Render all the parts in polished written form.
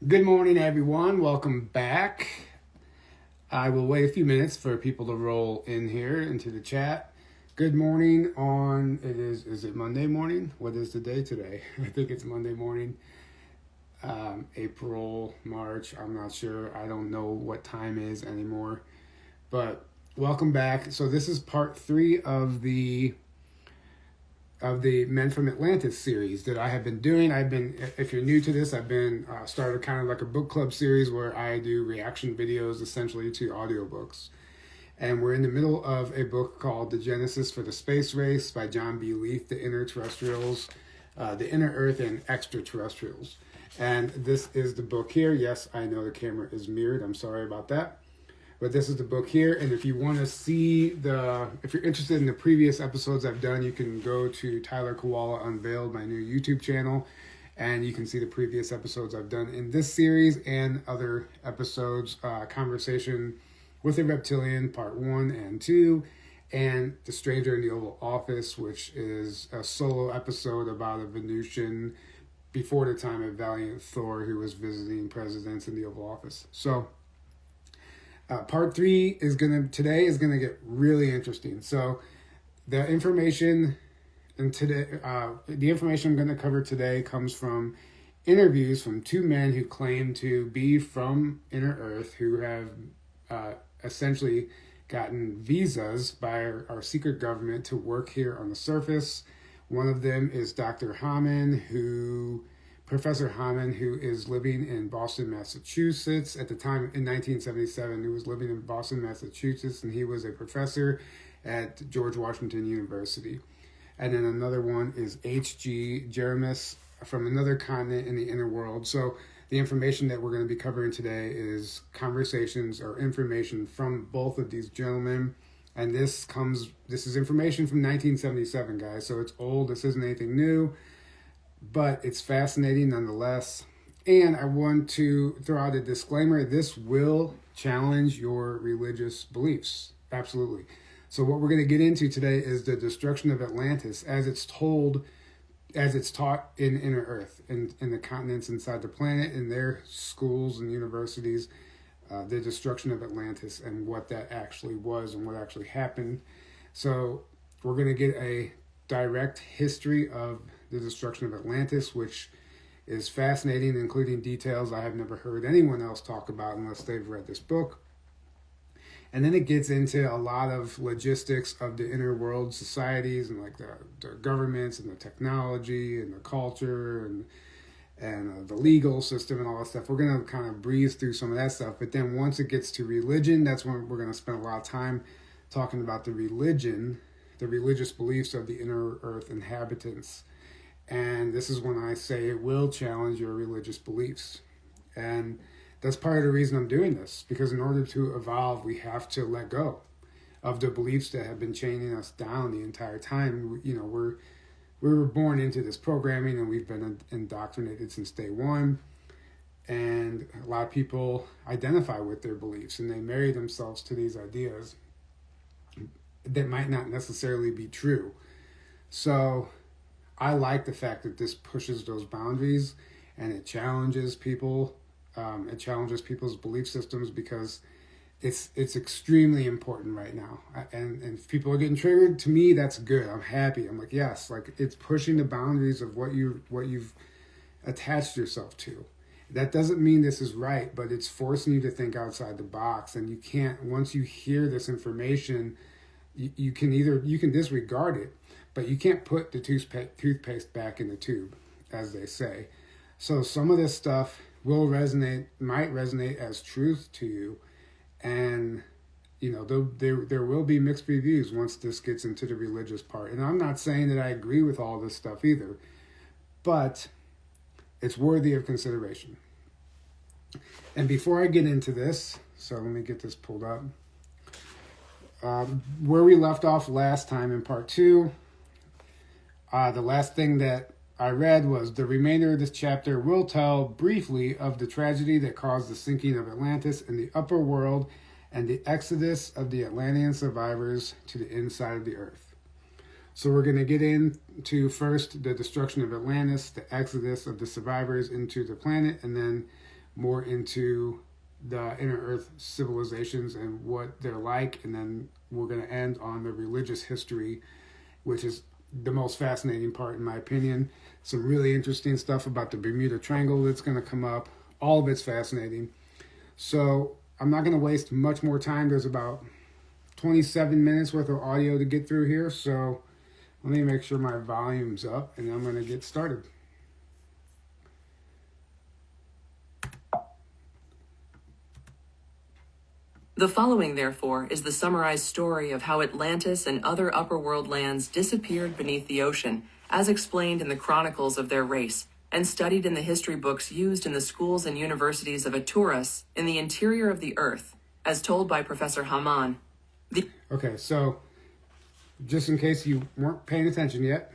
Good morning, everyone. Welcome back. I will wait a few minutes for people to roll in here into the chat. Good morning is it Monday morning? What is the day today? I think it's Monday morning. April, March, I'm not sure. I don't know what time is anymore. But welcome back. So this is part 3 of the Men from Atlantis series that I have been doing. If you're new to this, I've been started kind of like a book club series where I do reaction videos essentially to audiobooks. And we're in the middle of a book called The Genesis for the Space Race by John B. Leith, The Inner Terrestrials, The Inner Earth and Extraterrestrials. And this is the book here. Yes, I know the camera is mirrored. I'm sorry about that. But this is the book here, and if you want to see if you're interested in the previous episodes I've done, you can go to Tyler Koala Unveiled, my new YouTube channel, and you can see the previous episodes I've done in this series and other episodes, Conversation with a Reptilian, Part 1 and 2, and The Stranger in the Oval Office, which is a solo episode about a Venusian before the time of Valiant Thor who was visiting presidents in the Oval Office. So part 3 today is gonna get really interesting. So the information I'm going to cover today comes from interviews from 2 men who claim to be from Inner Earth, who have essentially gotten visas by our secret government to work here on the surface. One of them is Dr. Haammaan, Professor Haammaan, who is living in Boston, Massachusetts. At the time, in 1977, he was living in Boston, Massachusetts, and he was a professor at George Washington University. And then another one is H.G. Jeremis from another continent in the inner world. So the information that we're going to be covering today is conversations or information from both of these gentlemen. And this is information from 1977, guys. So it's old. This isn't anything new. But it's fascinating nonetheless. And I want to throw out a disclaimer. This will challenge your religious beliefs. Absolutely. So what we're going to get into today is the destruction of Atlantis as it's taught in Inner Earth, in the continents inside the planet, in their schools and universities, the destruction of Atlantis and what that actually was and what actually happened. So we're going to get a direct history of the destruction of Atlantis, which is fascinating, including details I have never heard anyone else talk about unless they've read this book. And then it gets into a lot of logistics of the inner world societies and like the governments and the technology and the culture and the legal system and all that stuff. We're going to kind of breeze through some of that stuff. But then once it gets to religion, that's when we're going to spend a lot of time talking about the religious beliefs of the inner earth inhabitants. And this is when I say it will challenge your religious beliefs. And that's part of the reason I'm doing this, because in order to evolve, we have to let go of the beliefs that have been chaining us down the entire time. We were born into this programming and we've been indoctrinated since day one. And a lot of people identify with their beliefs and they marry themselves to these ideas that might not necessarily be true. So I like the fact that this pushes those boundaries and it challenges people. It challenges people's belief systems because it's extremely important right now. And if people are getting triggered, to me, that's good. I'm happy. I'm like, yes, like it's pushing the boundaries of what you've attached yourself to. That doesn't mean this is right, but it's forcing you to think outside the box. And you can't, once you hear this information, you can disregard it, but you can't put the toothpaste back in the tube, as they say. So some of this stuff might resonate as truth to you, and there will be mixed reviews once this gets into the religious part. And I'm not saying that I agree with all this stuff either, but it's worthy of consideration. And before I get into this, so let me get this pulled up. Where we left off last time in part 2, the last thing that I read was the remainder of this chapter will tell briefly of the tragedy that caused the sinking of Atlantis in the upper world and the exodus of the Atlantean survivors to the inside of the earth. So we're going to get into first the destruction of Atlantis, the exodus of the survivors into the planet, and then more into the inner earth civilizations and what they're like, and then we're going to end on the religious history, which is the most fascinating part in my opinion. Some really interesting stuff about the Bermuda Triangle that's going to come up. All of it's fascinating. So I'm not going to waste much more time. There's about 27 minutes worth of audio to get through here, so let me make sure my volume's up and I'm going to get started. The following, therefore, is the summarized story of how Atlantis and other upper world lands disappeared beneath the ocean, as explained in the chronicles of their race, and studied in the history books used in the schools and universities of Atlantis in the interior of the earth, as told by Professor Haammaan. Okay, so just in case you weren't paying attention yet,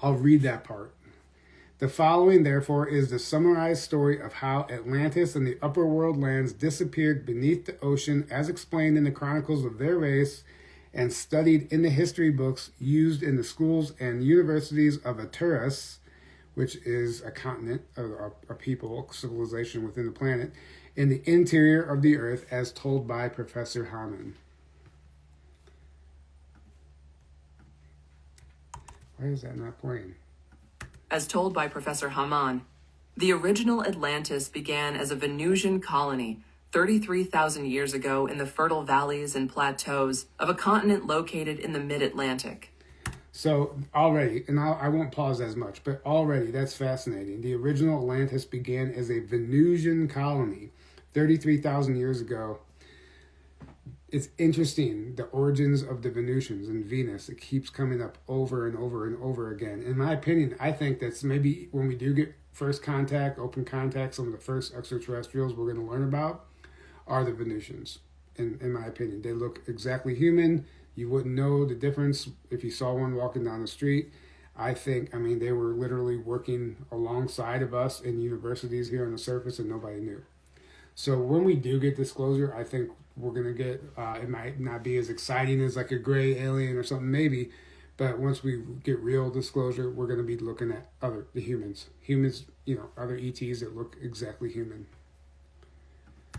I'll read that part. The following, therefore, is the summarized story of how Atlantis and the upper world lands disappeared beneath the ocean, as explained in the chronicles of their race and studied in the history books used in the schools and universities of Atlantis, which is a continent, a people, civilization within the planet, in the interior of the earth, as told by Professor Haammaan. Why is that not playing? As told by Professor Haammaan, the original Atlantis began as a Venusian colony 33,000 years ago in the fertile valleys and plateaus of a continent located in the mid-Atlantic. So already, and I won't pause as much, but already that's fascinating. The original Atlantis began as a Venusian colony 33,000 years ago. It's interesting, the origins of the Venusians and Venus. It keeps coming up over and over and over again. In my opinion, I think that's maybe when we do get first contact, open contact, some of the first extraterrestrials we're going to learn about are the Venusians, in my opinion. They look exactly human. You wouldn't know the difference if you saw one walking down the street. I mean, they were literally working alongside of us in universities here on the surface and nobody knew. So when we do get disclosure, I think we're going to get, it might not be as exciting as like a gray alien or something maybe, but once we get real disclosure, we're going to be looking at the humans, other ETs that look exactly human.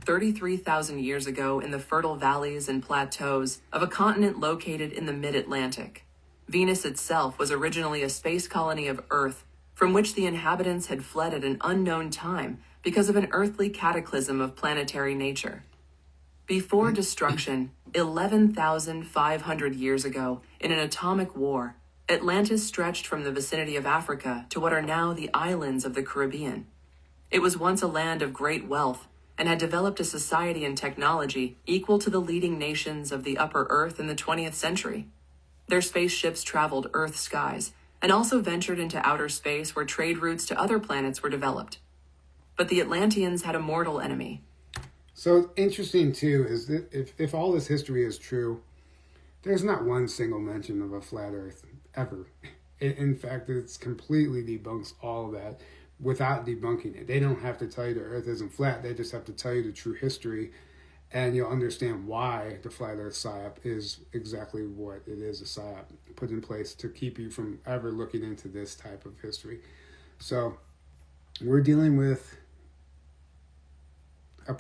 33,000 years ago in the fertile valleys and plateaus of a continent located in the mid-Atlantic. Venus itself was originally a space colony of Earth from which the inhabitants had fled at an unknown time because of an earthly cataclysm of planetary nature. Before destruction, 11,500 years ago, in an atomic war, Atlantis stretched from the vicinity of Africa to what are now the islands of the Caribbean. It was once a land of great wealth and had developed a society and technology equal to the leading nations of the upper earth in the 20th century. Their spaceships traveled Earth skies and also ventured into outer space where trade routes to other planets were developed. But the Atlanteans had a mortal enemy. So interesting too is that if all this history is true, there's not one single mention of a flat Earth ever. In fact, it's completely debunks all of that without debunking it. They don't have to tell you the Earth isn't flat. They just have to tell you the true history, and you'll understand why the flat Earth psyop is exactly what it is, a psyop put in place to keep you from ever looking into this type of history. So we're dealing with a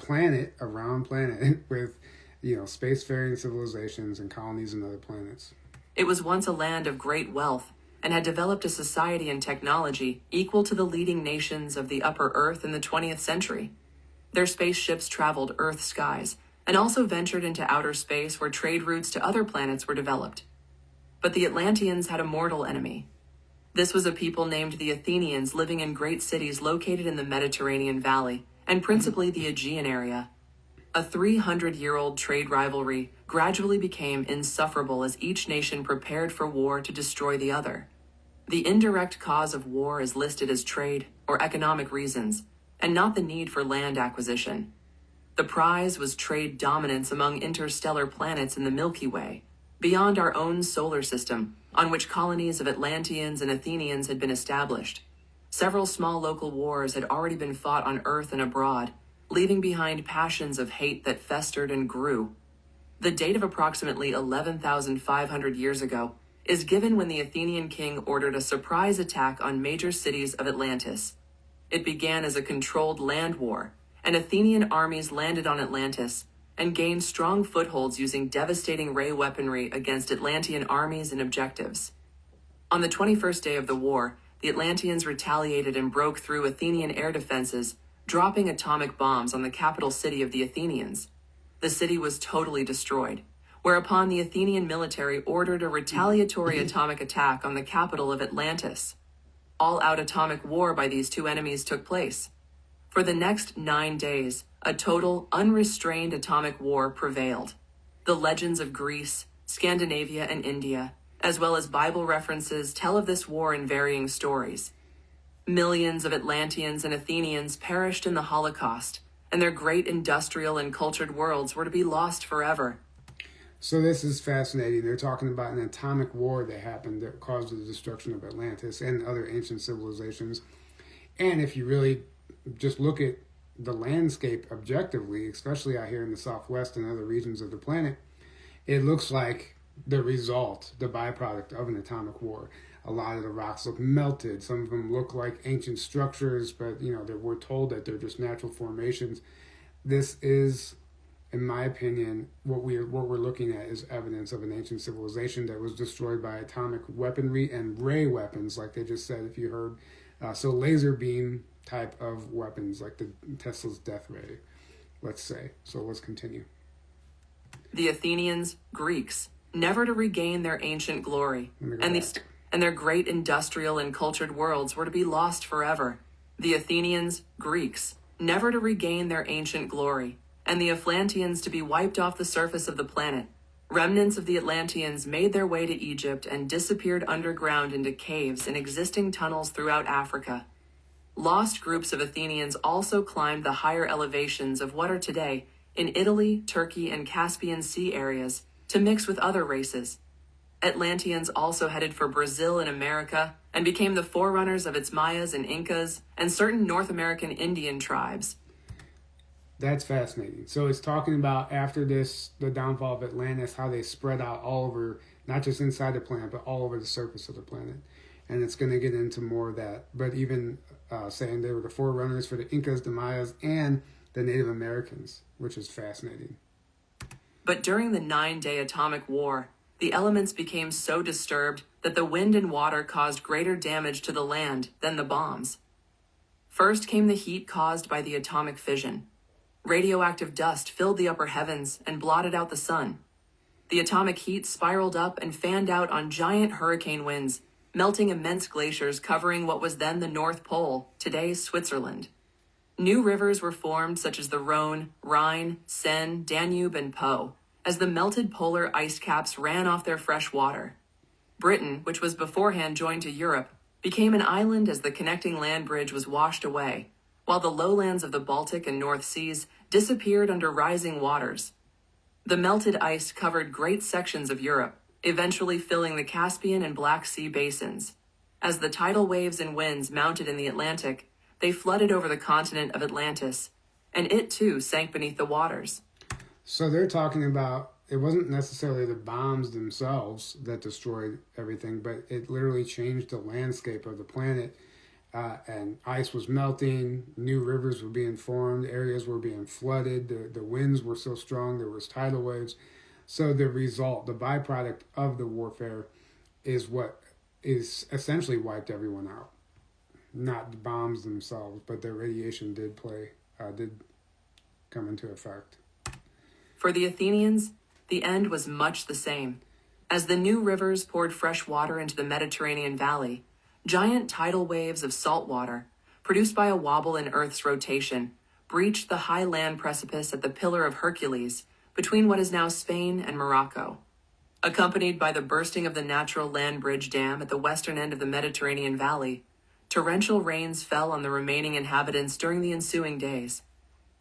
round planet with, spacefaring civilizations and colonies on other planets. It was once a land of great wealth and had developed a society and technology equal to the leading nations of the upper earth in the 20th century. Their spaceships traveled Earth skies and also ventured into outer space where trade routes to other planets were developed. But the Atlanteans had a mortal enemy. This was a people named the Athenians living in great cities located in the Mediterranean Valley, and principally the Aegean area. A 300-year-old trade rivalry gradually became insufferable as each nation prepared for war to destroy the other. The indirect cause of war is listed as trade or economic reasons, and not the need for land acquisition. The prize was trade dominance among interstellar planets in the Milky Way, beyond our own solar system, on which colonies of Atlanteans and Athenians had been established. Several small local wars had already been fought on Earth and abroad, leaving behind passions of hate that festered and grew. The date of approximately 11,500 years ago is given when the Athenian king ordered a surprise attack on major cities of Atlantis. It began as a controlled land war, and Athenian armies landed on Atlantis and gained strong footholds using devastating ray weaponry against Atlantean armies and objectives. On the 21st day of the war, the Atlanteans retaliated and broke through Athenian air defenses, dropping atomic bombs on the capital city of the Athenians. The city was totally destroyed, whereupon the Athenian military ordered a retaliatory atomic attack on the capital of Atlantis. All-out atomic war by these two enemies took place. For the next 9 days, a total, unrestrained atomic war prevailed. The legends of Greece, Scandinavia, and India, as well as Bible references, tell of this war in varying stories. Millions of Atlanteans and Athenians perished in the Holocaust, and their great industrial and cultured worlds were to be lost forever. So this is fascinating. They're talking about an atomic war that happened that caused the destruction of Atlantis and other ancient civilizations. And if you really just look at the landscape objectively, especially out here in the Southwest and other regions of the planet, it looks like the result, the byproduct of an atomic war. A lot of the rocks look melted. Some of them look like ancient structures, but we're told that they're just natural formations. This is, in my opinion, what we're looking at is evidence of an ancient civilization that was destroyed by atomic weaponry and ray weapons, like they just said, if you heard. So laser beam type of weapons, like the Tesla's death ray, let's say. So let's continue. The Athenians, Greeks, never to regain their ancient glory, and their great industrial and cultured worlds were to be lost forever. The Athenians, Greeks, never to regain their ancient glory, and the Atlanteans to be wiped off the surface of the planet. Remnants of the Atlanteans made their way to Egypt and disappeared underground into caves and existing tunnels throughout Africa. Lost groups of Athenians also climbed the higher elevations of what are today in Italy, Turkey, and Caspian Sea areas to mix with other races. Atlanteans also headed for Brazil and America and became the forerunners of its Mayas and Incas and certain North American Indian tribes. That's fascinating. So it's talking about after this, the downfall of Atlantis, how they spread out all over, not just inside the planet, but all over the surface of the planet. And it's going to get into more of that. But even saying they were the forerunners for the Incas, the Mayas, and the Native Americans, which is fascinating. But during the 9-day atomic war, the elements became so disturbed that the wind and water caused greater damage to the land than the bombs. First came the heat caused by the atomic fission. Radioactive dust filled the upper heavens and blotted out the sun. The atomic heat spiraled up and fanned out on giant hurricane winds, melting immense glaciers covering what was then the North Pole, today's Switzerland. New rivers were formed such as the Rhone, Rhine, Seine, Danube, and Po, as the melted polar ice caps ran off their fresh water. Britain, which was beforehand joined to Europe, became an island as the connecting land bridge was washed away, while the lowlands of the Baltic and North Seas disappeared under rising waters. The melted ice covered great sections of Europe, eventually filling the Caspian and Black Sea basins. As the tidal waves and winds mounted in the Atlantic, they flooded over the continent of Atlantis, and it too sank beneath the waters. So they're talking about, it wasn't necessarily the bombs themselves that destroyed everything, but it literally changed the landscape of the planet. And ice was melting, new rivers were being formed, areas were being flooded, the winds were so strong, there was tidal waves. So the result, the byproduct of the warfare is what is essentially wiped everyone out. Not the bombs themselves, but the radiation did come into effect. For the Athenians, the end was much the same. As the new rivers poured fresh water into the Mediterranean valley, giant tidal waves of salt water, produced by a wobble in Earth's rotation, breached the high land precipice at the Pillar of Hercules between what is now Spain and Morocco. Accompanied by the bursting of the natural land bridge dam at the western end of the Mediterranean valley, torrential rains fell on the remaining inhabitants during the ensuing days.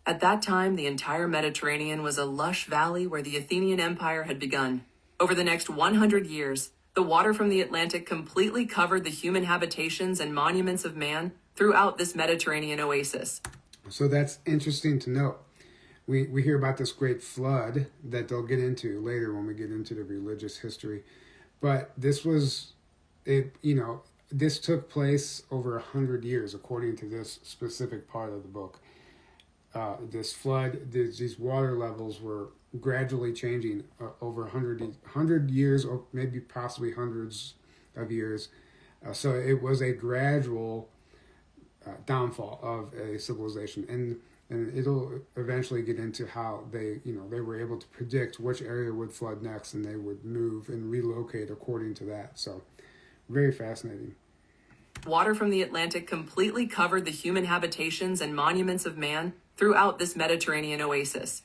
At that time, the entire Mediterranean was a lush valley where the Athenian Empire had begun. Over the next 100 years, the water from the Atlantic completely covered the human habitations and monuments of man throughout this Mediterranean oasis. So that's interesting to note. We hear about this great flood that they'll get into later when we get into the religious history. But this was, This took place over 100 years, according to this specific part of the book. This flood, these water levels were gradually changing over 100 years, or maybe possibly hundreds of years. So it was a gradual downfall of a civilization, and it'll eventually get into how they were able to predict which area would flood next, and they would move and relocate according to that. So very fascinating. Water from the Atlantic completely covered the human habitations and monuments of man throughout this Mediterranean oasis.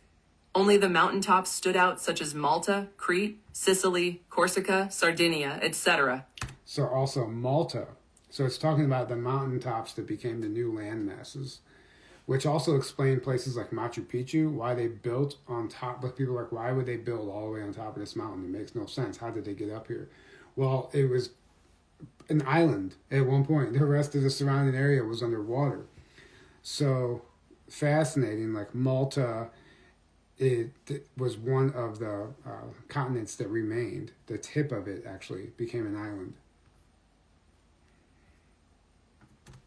Only the mountaintops stood out, such as Malta, Crete, Sicily, Corsica, Sardinia, etc. So also Malta. So it's talking about the mountaintops that became the new land masses, which also explain places like Machu Picchu, why they built on top. But people are like, why would they build all the way on top of this mountain? It makes no sense. How did they get up here? Well, it was an island at one point. The rest of the surrounding area was underwater. So fascinating. Like Malta, it was one of the continents that remained. The tip of it actually became an island.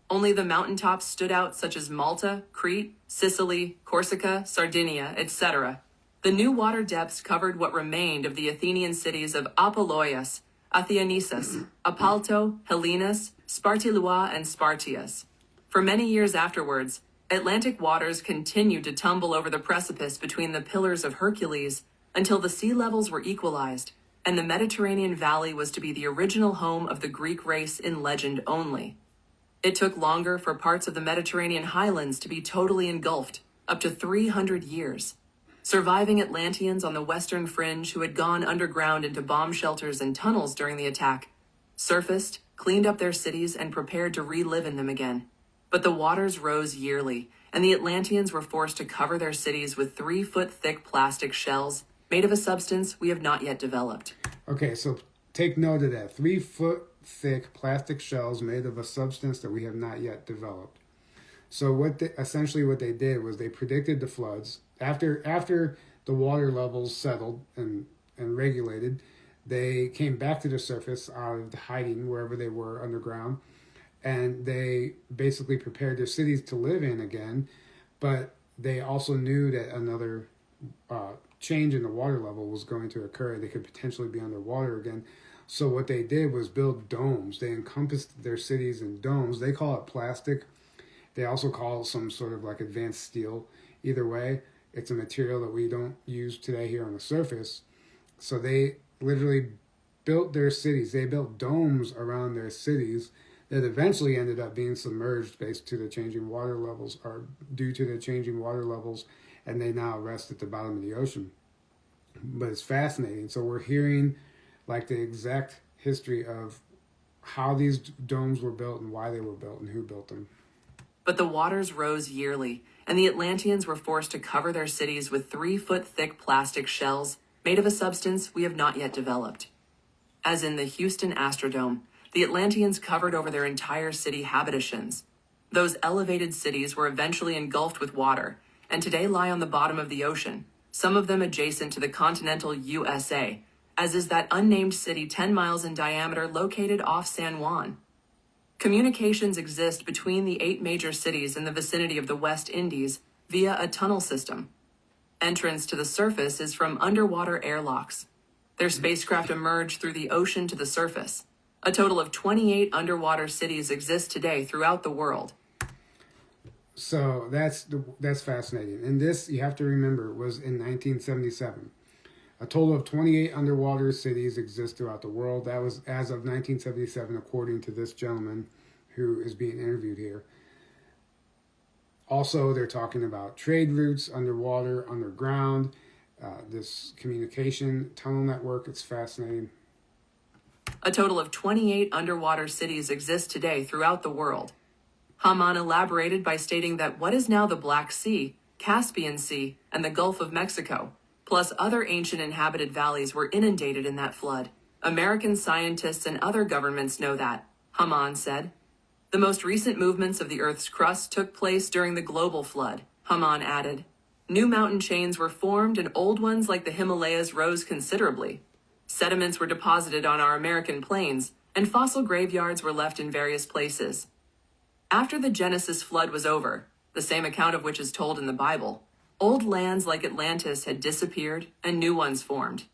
Only the mountaintops stood out, such as Malta, Crete, Sicily, Corsica, Sardinia, etc. The new water depths covered what remained of the Athenian cities of Apollonius, Athenisis, Apalto, Helenus, Spartilua, and Spartius. For many years afterwards, Atlantic waters continued to tumble over the precipice between the Pillars of Hercules until the sea levels were equalized, and the Mediterranean Valley was to be the original home of the Greek race in legend only. It took longer for parts of the Mediterranean highlands to be totally engulfed, up to 300 years. Surviving Atlanteans on the western fringe who had gone underground into bomb shelters and tunnels during the attack surfaced, cleaned up their cities, and prepared to relive in them again. But the waters rose yearly, and the Atlanteans were forced to cover their cities with 3-foot-thick plastic shells made of a substance we have not yet developed. Okay, so take note of that. 3-foot-thick plastic shells made of a substance that we have not yet developed. So essentially what they did was they predicted the floods. After the water levels settled and regulated, they came back to the surface out of hiding wherever they were underground, and they basically prepared their cities to live in again. But they also knew that another change in the water level was going to occur. They could potentially be underwater again. So what they did was build domes. They encompassed their cities in domes. They call it plastic. They also call it some sort of like advanced steel. Either way, it's a material that we don't use today here on the surface. So they literally built their cities. They built domes around their cities that eventually ended up being submerged based to the changing water levels, or due to the changing water levels, and they now rest at the bottom of the ocean. But it's fascinating. So we're hearing like the exact history of how these domes were built and why they were built and who built them. But the waters rose yearly, and the Atlanteans were forced to cover their cities with 3-foot-thick plastic shells made of a substance we have not yet developed. As in the Houston Astrodome, the Atlanteans covered over their entire city habitations. Those elevated cities were eventually engulfed with water, and today lie on the bottom of the ocean, some of them adjacent to the continental USA, as is that unnamed city 10 miles in diameter located off San Juan. Communications exist between the 8 major cities in the vicinity of the West Indies via a tunnel system. Entrance to the surface is from underwater airlocks. Their spacecraft emerge through the ocean to the surface. A total of 28 underwater cities exist today throughout the world. So that's fascinating. And this, you have to remember, was in 1977. A total of 28 underwater cities exist throughout the world. That was as of 1977, according to this gentleman who is being interviewed here. Also, they're talking about trade routes underwater, underground, this communication tunnel network. It's fascinating. A total of 28 underwater cities exist today throughout the world. Haammaan elaborated by stating that what is now the Black Sea, Caspian Sea, and the Gulf of Mexico, plus other ancient inhabited valleys, were inundated in that flood. American scientists and other governments know that, Haammaan said. The most recent movements of the Earth's crust took place during the global flood, Haammaan added. New mountain chains were formed and old ones like the Himalayas rose considerably. Sediments were deposited on our American plains, and fossil graveyards were left in various places. After the Genesis flood was over, the same account of which is told in the Bible, old lands like Atlantis had disappeared and new ones formed.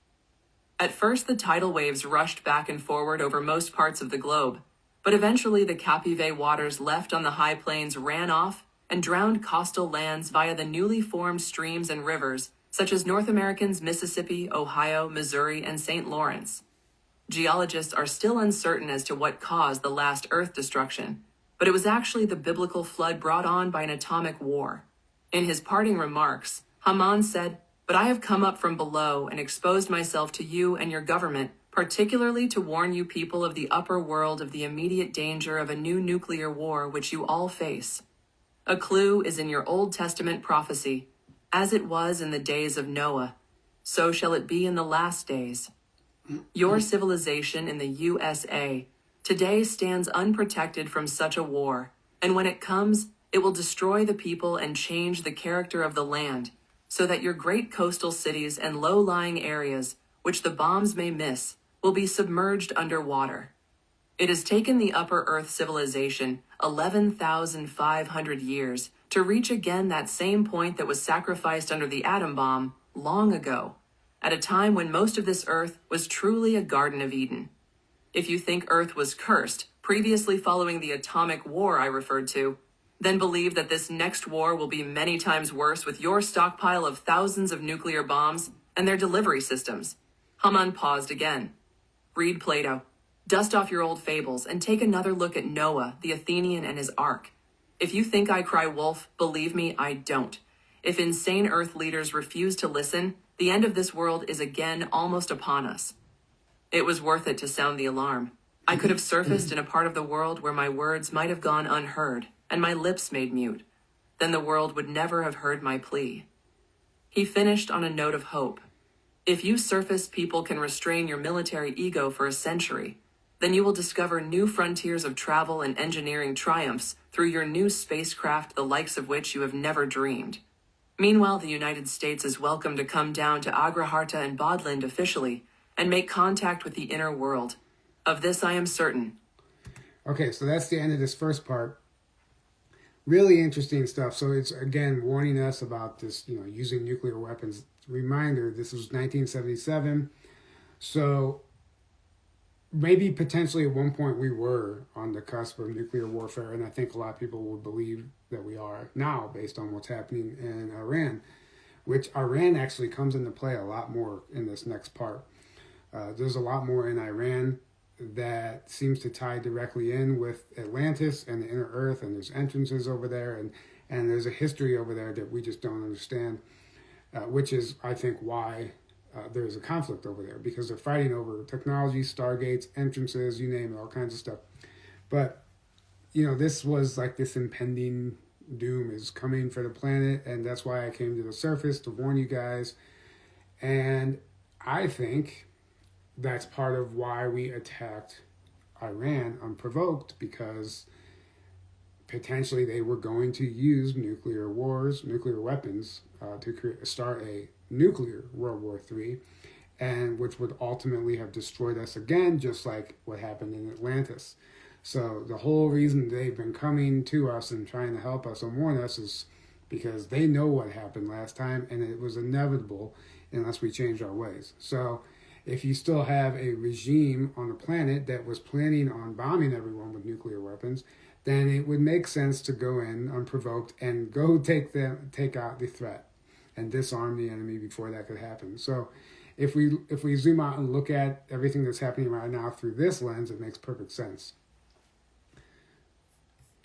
At first, the tidal waves rushed back and forward over most parts of the globe, but eventually the Capivay waters left on the high plains ran off and drowned coastal lands via the newly formed streams and rivers, such as North America's Mississippi, Ohio, Missouri, and St. Lawrence. Geologists are still uncertain as to what caused the last Earth destruction, but it was actually the biblical flood brought on by an atomic war. In his parting remarks, Haammaan said, "But I have come up from below and exposed myself to you and your government, particularly to warn you people of the upper world of the immediate danger of a new nuclear war which you all face. A clue is in your Old Testament prophecy. As it was in the days of Noah, so shall it be in the last days. Your civilization in the USA today stands unprotected from such a war, and when it comes, it will destroy the people and change the character of the land, so that your great coastal cities and low-lying areas, which the bombs may miss, will be submerged underwater. It has taken the Upper Earth civilization 11,500 years to reach again that same point that was sacrificed under the atom bomb long ago, at a time when most of this Earth was truly a Garden of Eden. If you think Earth was cursed, previously following the atomic war I referred to, then believe that this next war will be many times worse with your stockpile of thousands of nuclear bombs and their delivery systems." Haammaan paused again. "Read Plato. Dust off your old fables and take another look at Noah, the Athenian, and his ark. If you think I cry wolf, believe me, I don't. If insane Earth leaders refuse to listen, the end of this world is again almost upon us." It was worth it to sound the alarm. I could have surfaced in a part of the world where my words might have gone unheard and my lips made mute. Then the world would never have heard my plea. He finished on a note of hope. "If you surface people can restrain your military ego for a century, then you will discover new frontiers of travel and engineering triumphs through your new spacecraft, the likes of which you have never dreamed. Meanwhile, the United States is welcome to come down to Agraharta and Bodland officially and make contact with the inner world. Of this I am certain." Okay, so that's the end of this first part. Really interesting stuff. So it's, again, warning us about this, using nuclear weapons. Reminder, this was 1977. So maybe potentially at one point we were on the cusp of nuclear warfare, and I think a lot of people would believe that we are now based on what's happening in Iran, which Iran actually comes into play a lot more in this next part. There's a lot more in Iran that seems to tie directly in with Atlantis and the inner earth, and there's entrances over there, and there's a history over there that we just don't understand, which is, I think, why there's a conflict over there, because they're fighting over technology, stargates, entrances, you name it, all kinds of stuff. But, this was like this impending doom is coming for the planet, and that's why I came to the surface to warn you guys. And I think that's part of why we attacked Iran unprovoked, because potentially they were going to use nuclear weapons to start a nuclear World War III, and which would ultimately have destroyed us again, just like what happened in Atlantis. So the whole reason they've been coming to us and trying to help us and warn us is because they know what happened last time, and it was inevitable unless we change our ways. So if you still have a regime on the planet that was planning on bombing everyone with nuclear weapons, then it would make sense to go in unprovoked and go take out the threat and disarm the enemy before that could happen. So if we zoom out and look at everything that's happening right now through this lens, it makes perfect sense.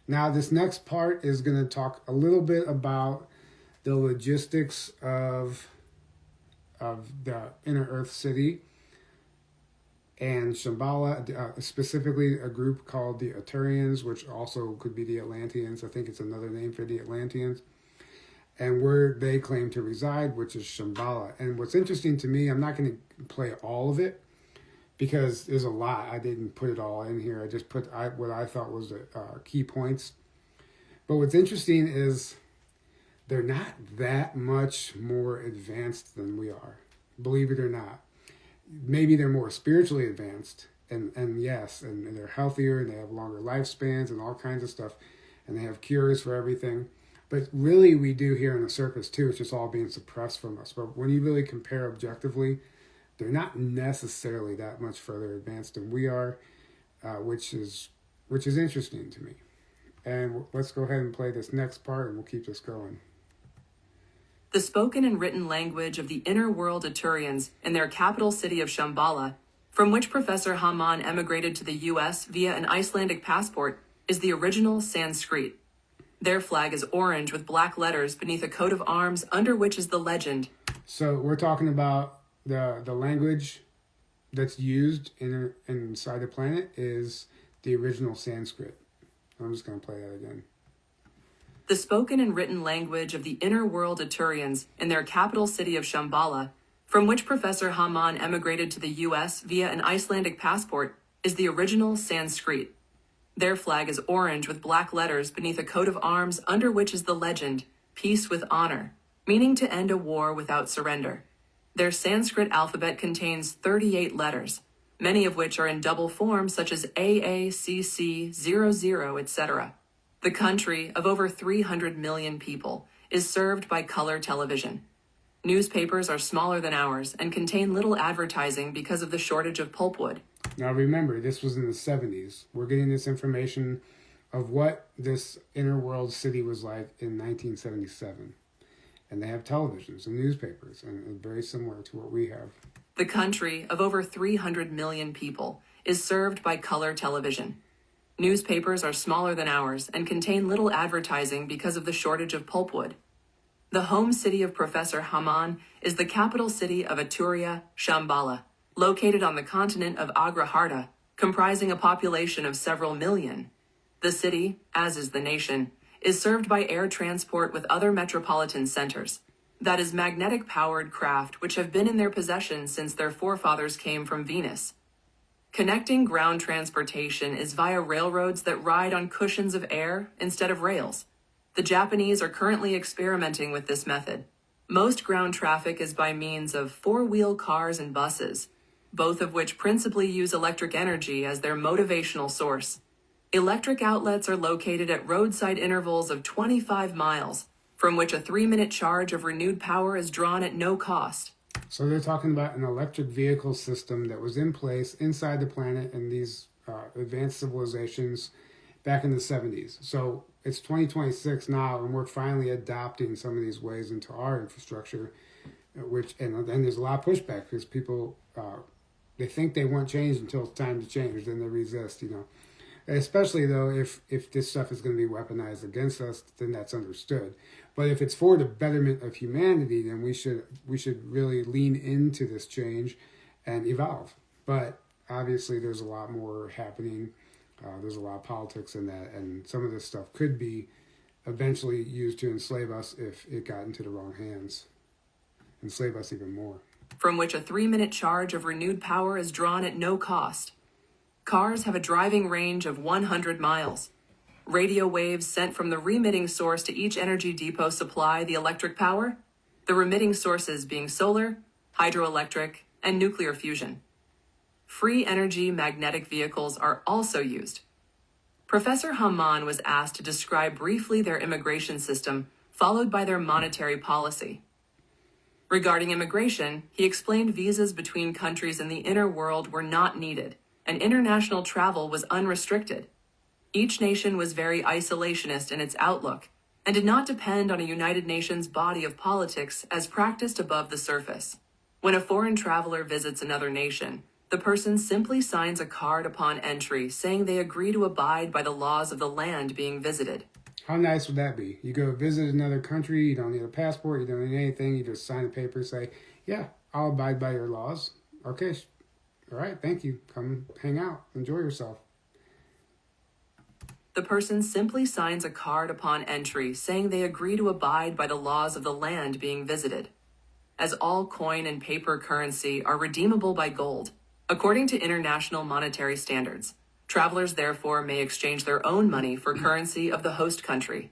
Now, this next part is going to talk a little bit about the logistics of the inner Earth city and Shambhala, specifically a group called the Arturians, which also could be the Atlanteans. I think it's another name for the Atlanteans. And where they claim to reside, which is Shambhala. And what's interesting to me, I'm not going to play all of it because there's a lot. I didn't put it all in here. I just put what I thought was the key points. But what's interesting is they're not that much more advanced than we are, believe it or not. Maybe they're more spiritually advanced and yes, and they're healthier and they have longer lifespans and all kinds of stuff, and they have cures for everything. But really, we do here on the surface too. It's just all being suppressed from us. But when you really compare objectively, they're not necessarily that much further advanced than we are, which is interesting to me. And let's go ahead and play this next part, and we'll keep this going. The spoken and written language of the inner world Aturians in their capital city of Shambhala, from which Professor Haammaan emigrated to the U.S. via an Icelandic passport, is the original Sanskrit. Their flag is orange with black letters beneath a coat of arms under which is the legend. So we're talking about the language that's used inside the planet is the original Sanskrit. I'm just going to play that again. The spoken and written language of the inner world Aturians in their capital city of Shambhala, from which Professor Haammaan emigrated to the U.S. via an Icelandic passport, is the original Sanskrit. Their flag is orange with black letters beneath a coat of arms under which is the legend, peace with honor, meaning to end a war without surrender. Their Sanskrit alphabet contains 38 letters, many of which are in double form such as AACC00, etc. The country, of over 300 million people, is served by color television. Newspapers are smaller than ours and contain little advertising because of the shortage of pulpwood. Now remember, this was in the 70s. We're getting this information of what this inner world city was like in 1977. And they have televisions and newspapers, and very similar to what we have. The country, of over 300 million people, is served by color television. Newspapers are smaller than ours and contain little advertising because of the shortage of pulpwood. The home city of Professor Haammaan is the capital city of Etruria, Shambhala, located on the continent of Agriharta, comprising a population of several million. The city, as is the nation, is served by air transport with other metropolitan centers. That is magnetic-powered craft which have been in their possession since their forefathers came from Venus. Connecting ground transportation is via railroads that ride on cushions of air instead of rails. The Japanese are currently experimenting with this method. Most ground traffic is by means of four-wheel cars and buses, both of which principally use electric energy as their motivational source. Electric outlets are located at roadside intervals of 25 miles, from which a 3-minute charge of renewed power is drawn at no cost. So they're talking about an electric vehicle system that was in place inside the planet and these advanced civilizations back in the 70s. So it's 2026 now, and we're finally adopting some of these ways into our infrastructure, and there's a lot of pushback because people, they think they want change until it's time to change, then they resist, Especially, though, if this stuff is going to be weaponized against us, then that's understood. But if it's for the betterment of humanity, then we should really lean into this change and evolve. But obviously, there's a lot more happening. There's a lot of politics in that, and some of this stuff could be eventually used to enslave us if it got into the wrong hands. Enslave us even more. From which a 3-minute charge of renewed power is drawn at no cost. Cars have a driving range of 100 miles. Radio waves sent from the remitting source to each energy depot supply the electric power, the remitting sources being solar, hydroelectric, and nuclear fusion. Free energy magnetic vehicles are also used. Professor Haammaan was asked to describe briefly their immigration system, followed by their monetary policy. Regarding immigration, he explained visas between countries in the inner world were not needed, and international travel was unrestricted. Each nation was very isolationist in its outlook and did not depend on a United Nations body of politics as practiced above the surface. When a foreign traveler visits another nation, the person simply signs a card upon entry saying they agree to abide by the laws of the land being visited. How nice would that be? You go visit another country, you don't need a passport, you don't need anything, you just sign a paper, say, yeah, I'll abide by your laws. Okay, all right, thank you. Come hang out, enjoy yourself. The person simply signs a card upon entry saying they agree to abide by the laws of the land being visited. As all coin and paper currency are redeemable by gold, according to international monetary standards, travelers therefore may exchange their own money for currency of the host country.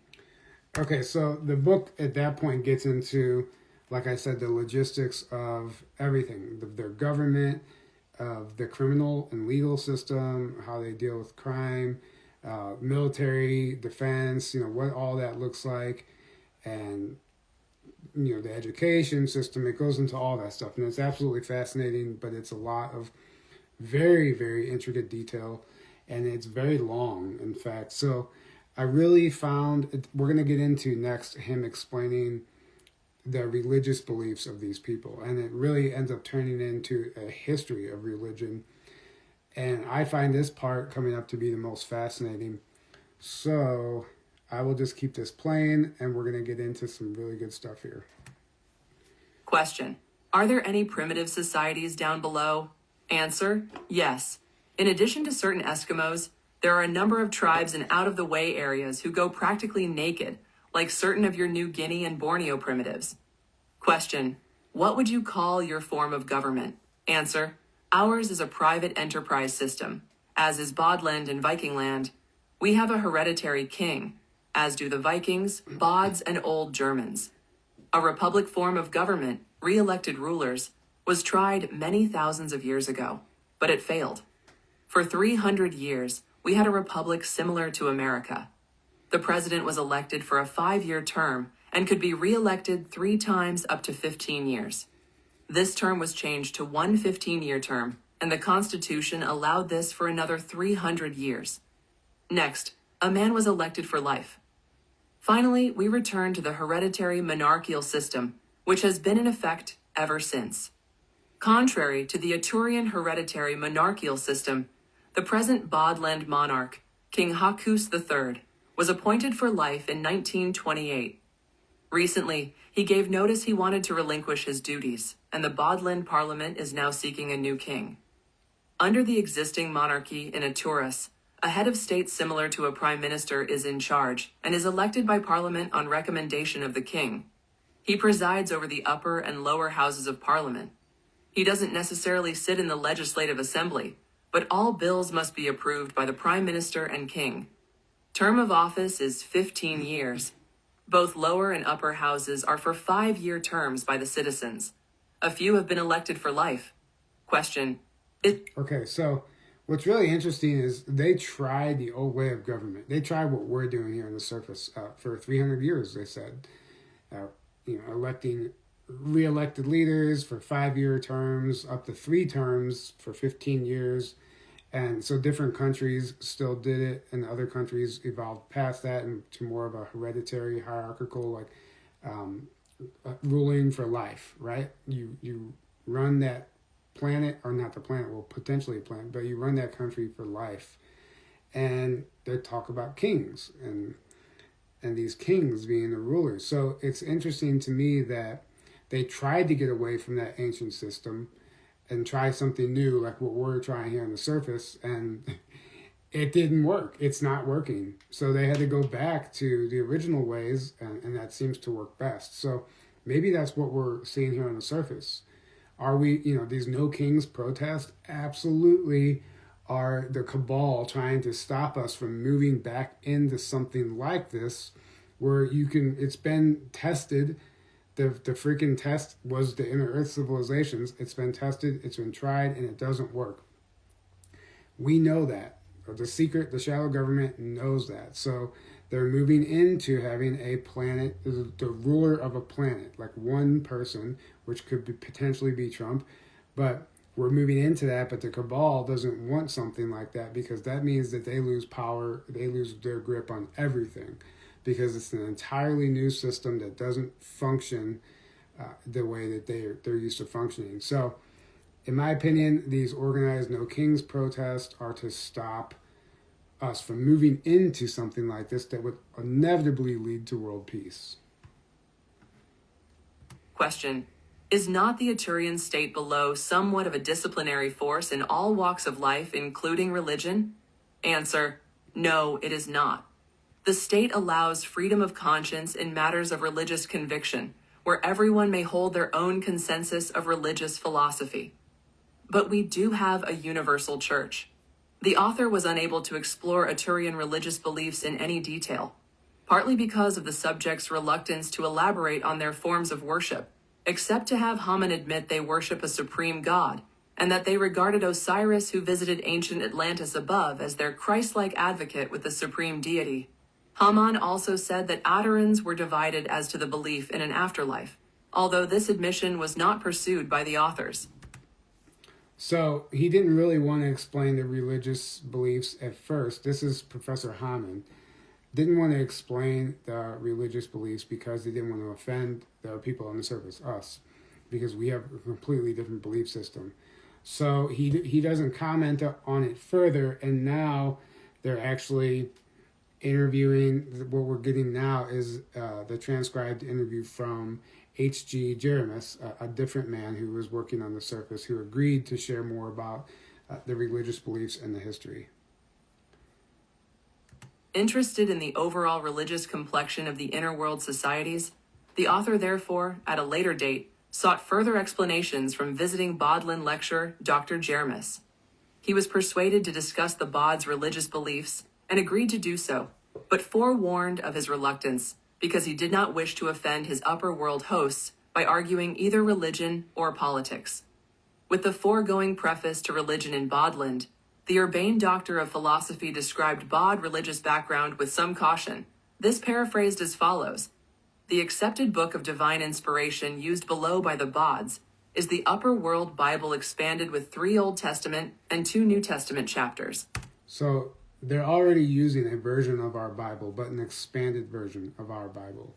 Okay, so the book at that point gets into, like I said, the logistics of everything, their government, of the criminal and legal system, how they deal with crime, military, defense, what all that looks like, and, the education system. It goes into all that stuff. And it's absolutely fascinating, but it's a lot of very, very intricate detail, and it's very long, in fact. So I really found, we're going to get into next him explaining the religious beliefs of these people, and it really ends up turning into a history of religion. And I find this part coming up to be the most fascinating. So I will just keep this playing, and we're going to get into some really good stuff here. Question: Are there any primitive societies down below? Answer: yes. In addition to certain Eskimos, there are a number of tribes in out-of-the-way areas who go practically naked, like certain of your New Guinea and Borneo primitives. Question: What would you call your form of government? Answer: Ours is a private enterprise system, as is Bodland and Vikingland. We have a hereditary king, as do the Vikings, Bods, and Old Germans. A republic form of government, re-elected rulers, was tried many thousands of years ago, but it failed. For 300 years, we had a republic similar to America. The president was elected for a 5-year term and could be re-elected 3 times up to 15 years. This term was changed to one 15-year term, and the Constitution allowed this for another 300 years. Next, a man was elected for life. Finally, we return to the hereditary monarchical system, which has been in effect ever since. Contrary to the Aturian hereditary monarchical system, the present Bodland monarch, King Hakus III, was appointed for life in 1928. Recently, he gave notice he wanted to relinquish his duties, and the Bodland Parliament is now seeking a new king. Under the existing monarchy in Aturas, a head of state similar to a prime minister is in charge and is elected by Parliament on recommendation of the king. He presides over the upper and lower houses of Parliament. He doesn't necessarily sit in the legislative assembly, but all bills must be approved by the prime minister and king. Term of office is 15 years. Both lower and upper houses are for 5-year terms by the citizens. A few have been elected for life. Question: Okay, so what's really interesting is they tried the old way of government. They tried what we're doing here on the surface for 300 years, they said. Electing re-elected leaders for 5-year terms, up to 3 terms for 15 years. And so different countries still did it, and other countries evolved past that into more of a hereditary, hierarchical, ruling for life, right? You run that planet, or not the planet, well, potentially a planet, but you run that country for life. And they talk about kings, and these kings being the rulers. So it's interesting to me that they tried to get away from that ancient system and try something new, like what we're trying here on the surface, and it didn't work. It's not working. So they had to go back to the original ways, and that seems to work best. So maybe that's what we're seeing here on the surface. Are we, these no kings protest? Absolutely are the cabal trying to stop us from moving back into something like this, where it's been tested. The freaking test was the inner earth civilizations. It's been tested, it's been tried, and it doesn't work. We know that. The shadow government knows that. So they're moving into having a planet, the ruler of a planet, like one person, which could potentially be Trump. But we're moving into that, but the cabal doesn't want something like that, because that means that they lose power, they lose their grip on everything, because it's an entirely new system that doesn't function the way that they're used to functioning. So, in my opinion, these organized No Kings protests are to stop us from moving into something like this that would inevitably lead to world peace. Question: Is not the Aturian state below somewhat of a disciplinary force in all walks of life, including religion? Answer: No, it is not. The state allows freedom of conscience in matters of religious conviction, where everyone may hold their own consensus of religious philosophy. But we do have a universal church. The author was unable to explore Aturian religious beliefs in any detail, partly because of the subject's reluctance to elaborate on their forms of worship, except to have Haammaan admit they worship a supreme god, and that they regarded Osiris, who visited ancient Atlantis above, as their Christ-like advocate with the supreme deity. Haammaan also said that Adarans were divided as to the belief in an afterlife, although this admission was not pursued by the authors. So he didn't really want to explain the religious beliefs at first. This is Professor Haammaan. Didn't want to explain the religious beliefs because they didn't want to offend the people on the surface, us, because we have a completely different belief system. So he doesn't comment on it further, and now they're actually interviewing. What we're getting now is the transcribed interview from H.G. Jeremus, a different man who was working on the surface, who agreed to share more about the religious beliefs and the history. Interested in the overall religious complexion of the inner world societies, the author therefore, at a later date, sought further explanations from visiting Bodleian lecturer Dr. Jeremus. He was persuaded to discuss the Bod's religious beliefs and agreed to do so, but forewarned of his reluctance because he did not wish to offend his upper world hosts by arguing either religion or politics. With the foregoing preface to Religion in Bodland, the urbane doctor of philosophy described Bod religious background with some caution. This paraphrased as follows: the accepted book of divine inspiration used below by the Bods is the upper world Bible expanded with 3 Old Testament and 2 New Testament chapters. So they're already using a version of our Bible, but an expanded version of our Bible.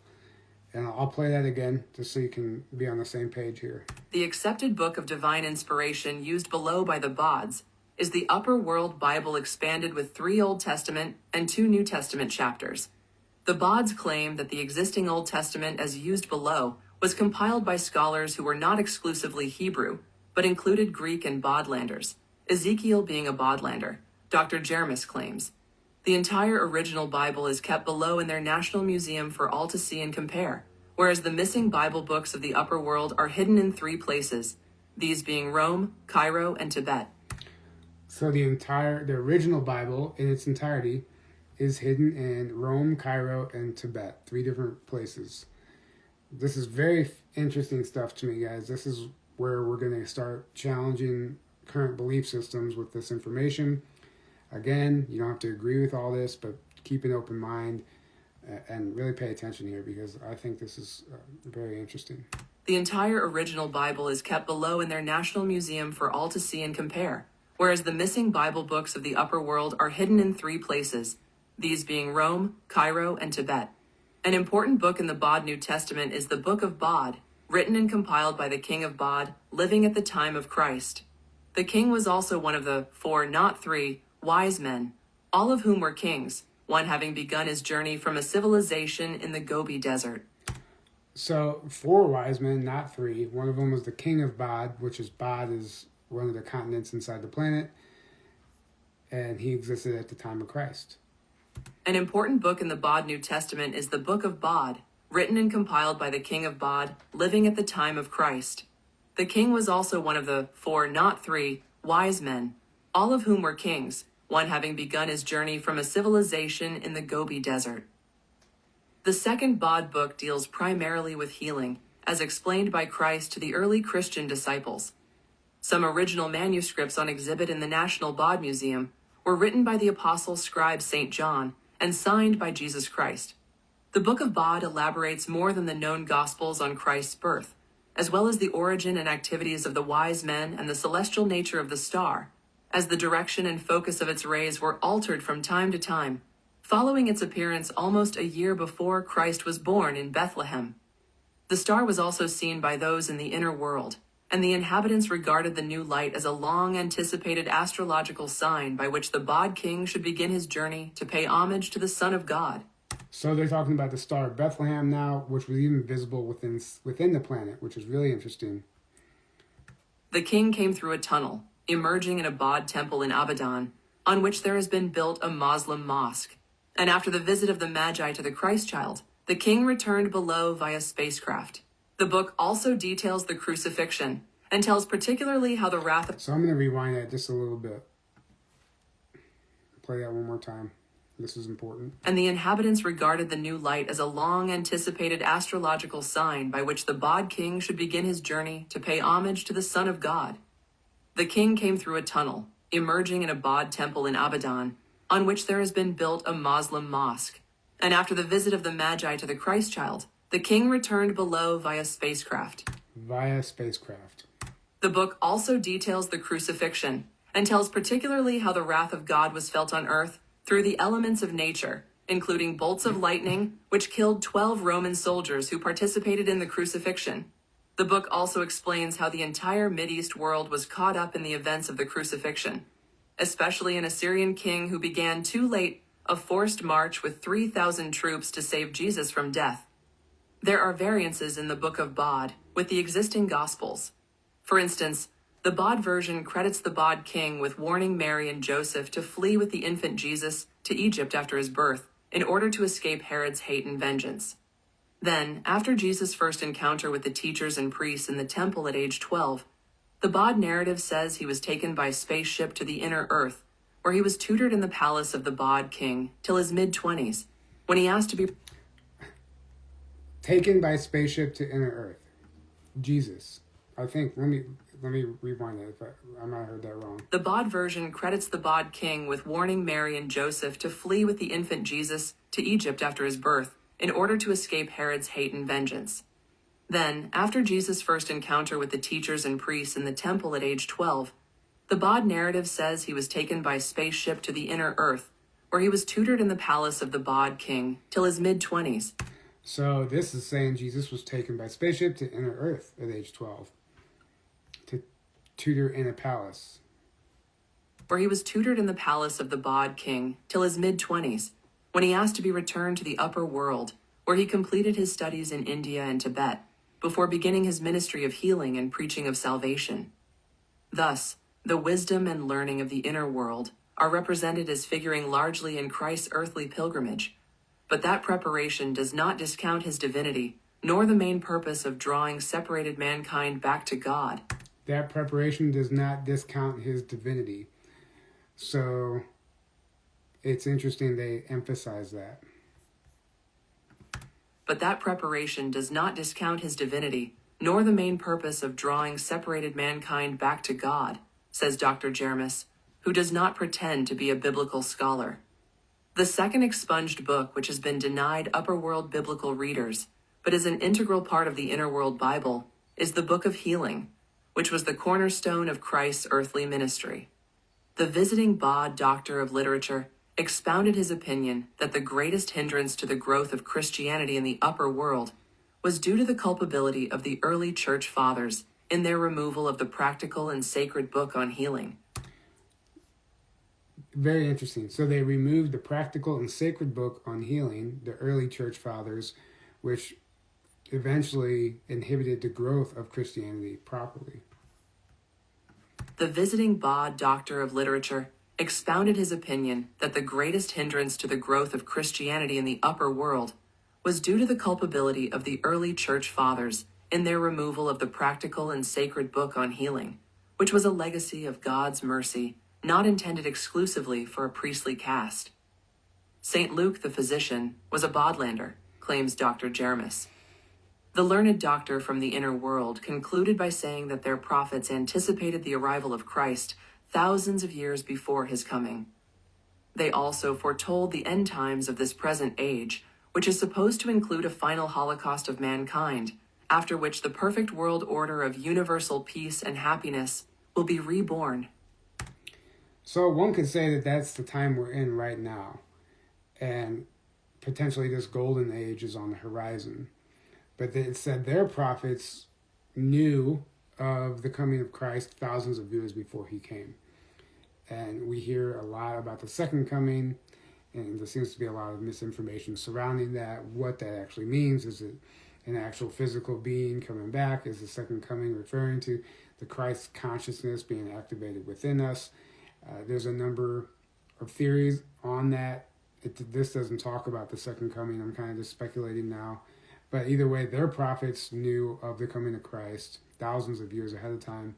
And I'll play that again just so you can be on the same page here. The accepted book of divine inspiration used below by the Bods is the upper world Bible expanded with 3 Old Testament and 2 New Testament chapters. The Bods claim that the existing Old Testament as used below was compiled by scholars who were not exclusively Hebrew, but included Greek and Bodlanders, Ezekiel being a Bodlander, Dr. Jeremus claims. The entire original Bible is kept below in their National Museum for all to see and compare, whereas the missing Bible books of the upper world are hidden in 3 places, these being Rome, Cairo, and Tibet. So the original Bible in its entirety is hidden in Rome, Cairo, and Tibet, 3 different places. This is very interesting stuff to me, guys. This is where we're going to start challenging current belief systems with this information. Again, you don't have to agree with all this, but keep an open mind and really pay attention here, because I think this is very interesting. The entire original Bible is kept below in their National Museum for all to see and compare, whereas the missing Bible books of the upper world are hidden in 3 places, these being Rome, Cairo, and Tibet. An important book in the Bod New Testament is the Book of Bod, written and compiled by the king of Bod, living at the time of Christ. The king was also one of the 4, not 3, wise men, all of whom were kings, one having begun his journey from a civilization in the Gobi Desert. So 4 wise men, not 3. One of them was the king of Bod, which is Bod is one of the continents inside the planet, and he existed at the time of Christ. An important book in the Bod New Testament is the Book of Bod, written and compiled by the king of Bod, living at the time of Christ. The king was also one of the 4, not 3, wise men, all of whom were kings, one having begun his journey from a civilization in the Gobi Desert. The second Bod book deals primarily with healing, as explained by Christ to the early Christian disciples. Some original manuscripts on exhibit in the National Bod Museum were written by the apostle scribe St. John and signed by Jesus Christ. The Book of Bod elaborates more than the known Gospels on Christ's birth, as well as the origin and activities of the wise men and the celestial nature of the star, as the direction and focus of its rays were altered from time to time, following its appearance almost a year before Christ was born in Bethlehem. The star was also seen by those in the inner world, and the inhabitants regarded the new light as a long-anticipated astrological sign by which the Bod king should begin his journey to pay homage to the Son of God. So they're talking about the star of Bethlehem now, which was even visible within the planet, which is really interesting. The king came through a tunnel, emerging in a Bod temple in Abadan, on which there has been built a Muslim mosque. And after the visit of the Magi to the Christ child, the king returned below via spacecraft. The book also details the crucifixion and tells particularly how the wrath of... So I'm going to rewind that just a little bit. Play that one more time. This is important. And the inhabitants regarded the new light as a long-anticipated astrological sign by which the Bod king should begin his journey to pay homage to the Son of God. The king came through a tunnel, emerging in a Bod temple in Abadan, on which there has been built a Muslim mosque. And after the visit of the Magi to the Christ child, the king returned below via spacecraft. Via spacecraft. The book also details the crucifixion and tells particularly how the wrath of God was felt on earth through the elements of nature, including bolts of lightning, which killed 12 Roman soldiers who participated in the crucifixion. The book also explains how the entire Mideast world was caught up in the events of the crucifixion, especially an Assyrian king who began too late a forced march with 3,000 troops to save Jesus from death. There are variances in the Book of Bod with the existing Gospels. For instance, the Bod version credits the Bod king with warning Mary and Joseph to flee with the infant Jesus to Egypt after his birth in order to escape Herod's hate and vengeance. Then, after Jesus' first encounter with the teachers and priests in the temple at age 12, the Bod narrative says he was taken by spaceship to the inner earth, where he was tutored in the palace of the Bod king till his mid-20s, when he asked to be taken by spaceship to inner earth. Jesus. I think, let me rewind that, but I might have heard that wrong. The Bod version credits the Bod king with warning Mary and Joseph to flee with the infant Jesus to Egypt after his birth in order to escape Herod's hate and vengeance. Then, after Jesus' first encounter with the teachers and priests in the temple at age 12, the Bod narrative says he was taken by spaceship to the inner earth, where he was tutored in the palace of the Bod king till his mid-20s. So this is saying Jesus was taken by spaceship to inner earth at age 12 to tutor in a palace. Where he was tutored in the palace of the Bod king till his mid-20s, when he asked to be returned to the upper world, where he completed his studies in India and Tibet, before beginning his ministry of healing and preaching of salvation. Thus, the wisdom and learning of the inner world are represented as figuring largely in Christ's earthly pilgrimage, but that preparation does not discount his divinity, nor the main purpose of drawing separated mankind back to God. That preparation does not discount his divinity. So it's interesting they emphasize that. But that preparation does not discount his divinity, nor the main purpose of drawing separated mankind back to God, says Dr. Jermis, who does not pretend to be a biblical scholar. The second expunged book, which has been denied upper world biblical readers, but is an integral part of the inner world Bible, is the Book of Healing, which was the cornerstone of Christ's earthly ministry. The visiting Bod doctor of literature expounded his opinion that the greatest hindrance to the growth of Christianity in the upper world was due to the culpability of the early church fathers in their removal of the practical and sacred book on healing. Very interesting. So they removed the practical and sacred book on healing, the early church fathers, which eventually inhibited the growth of Christianity properly. The visiting Bod doctor of literature expounded his opinion that the greatest hindrance to the growth of Christianity in the upper world was due to the culpability of the early church fathers in their removal of the practical and sacred book on healing, which was a legacy of God's mercy, not intended exclusively for a priestly caste. St. Luke the physician was a Bodlander, claims Dr. Jermis. The learned doctor from the inner world concluded by saying that their prophets anticipated the arrival of Christ thousands of years before his coming. They also foretold the end times of this present age, which is supposed to include a final holocaust of mankind, after which the perfect world order of universal peace and happiness will be reborn. So one could say that that's the time we're in right now, and potentially this golden age is on the horizon. But it said their prophets knew of the coming of Christ thousands of years before he came. And we hear a lot about the second coming, and there seems to be a lot of misinformation surrounding that, what that actually means. Is it an actual physical being coming back? Is the second coming referring to the Christ consciousness being activated within us? There's a number of theories on that. This doesn't talk about the second coming. I'm kind of just speculating now. But either way, their prophets knew of the coming of Christ thousands of years ahead of time.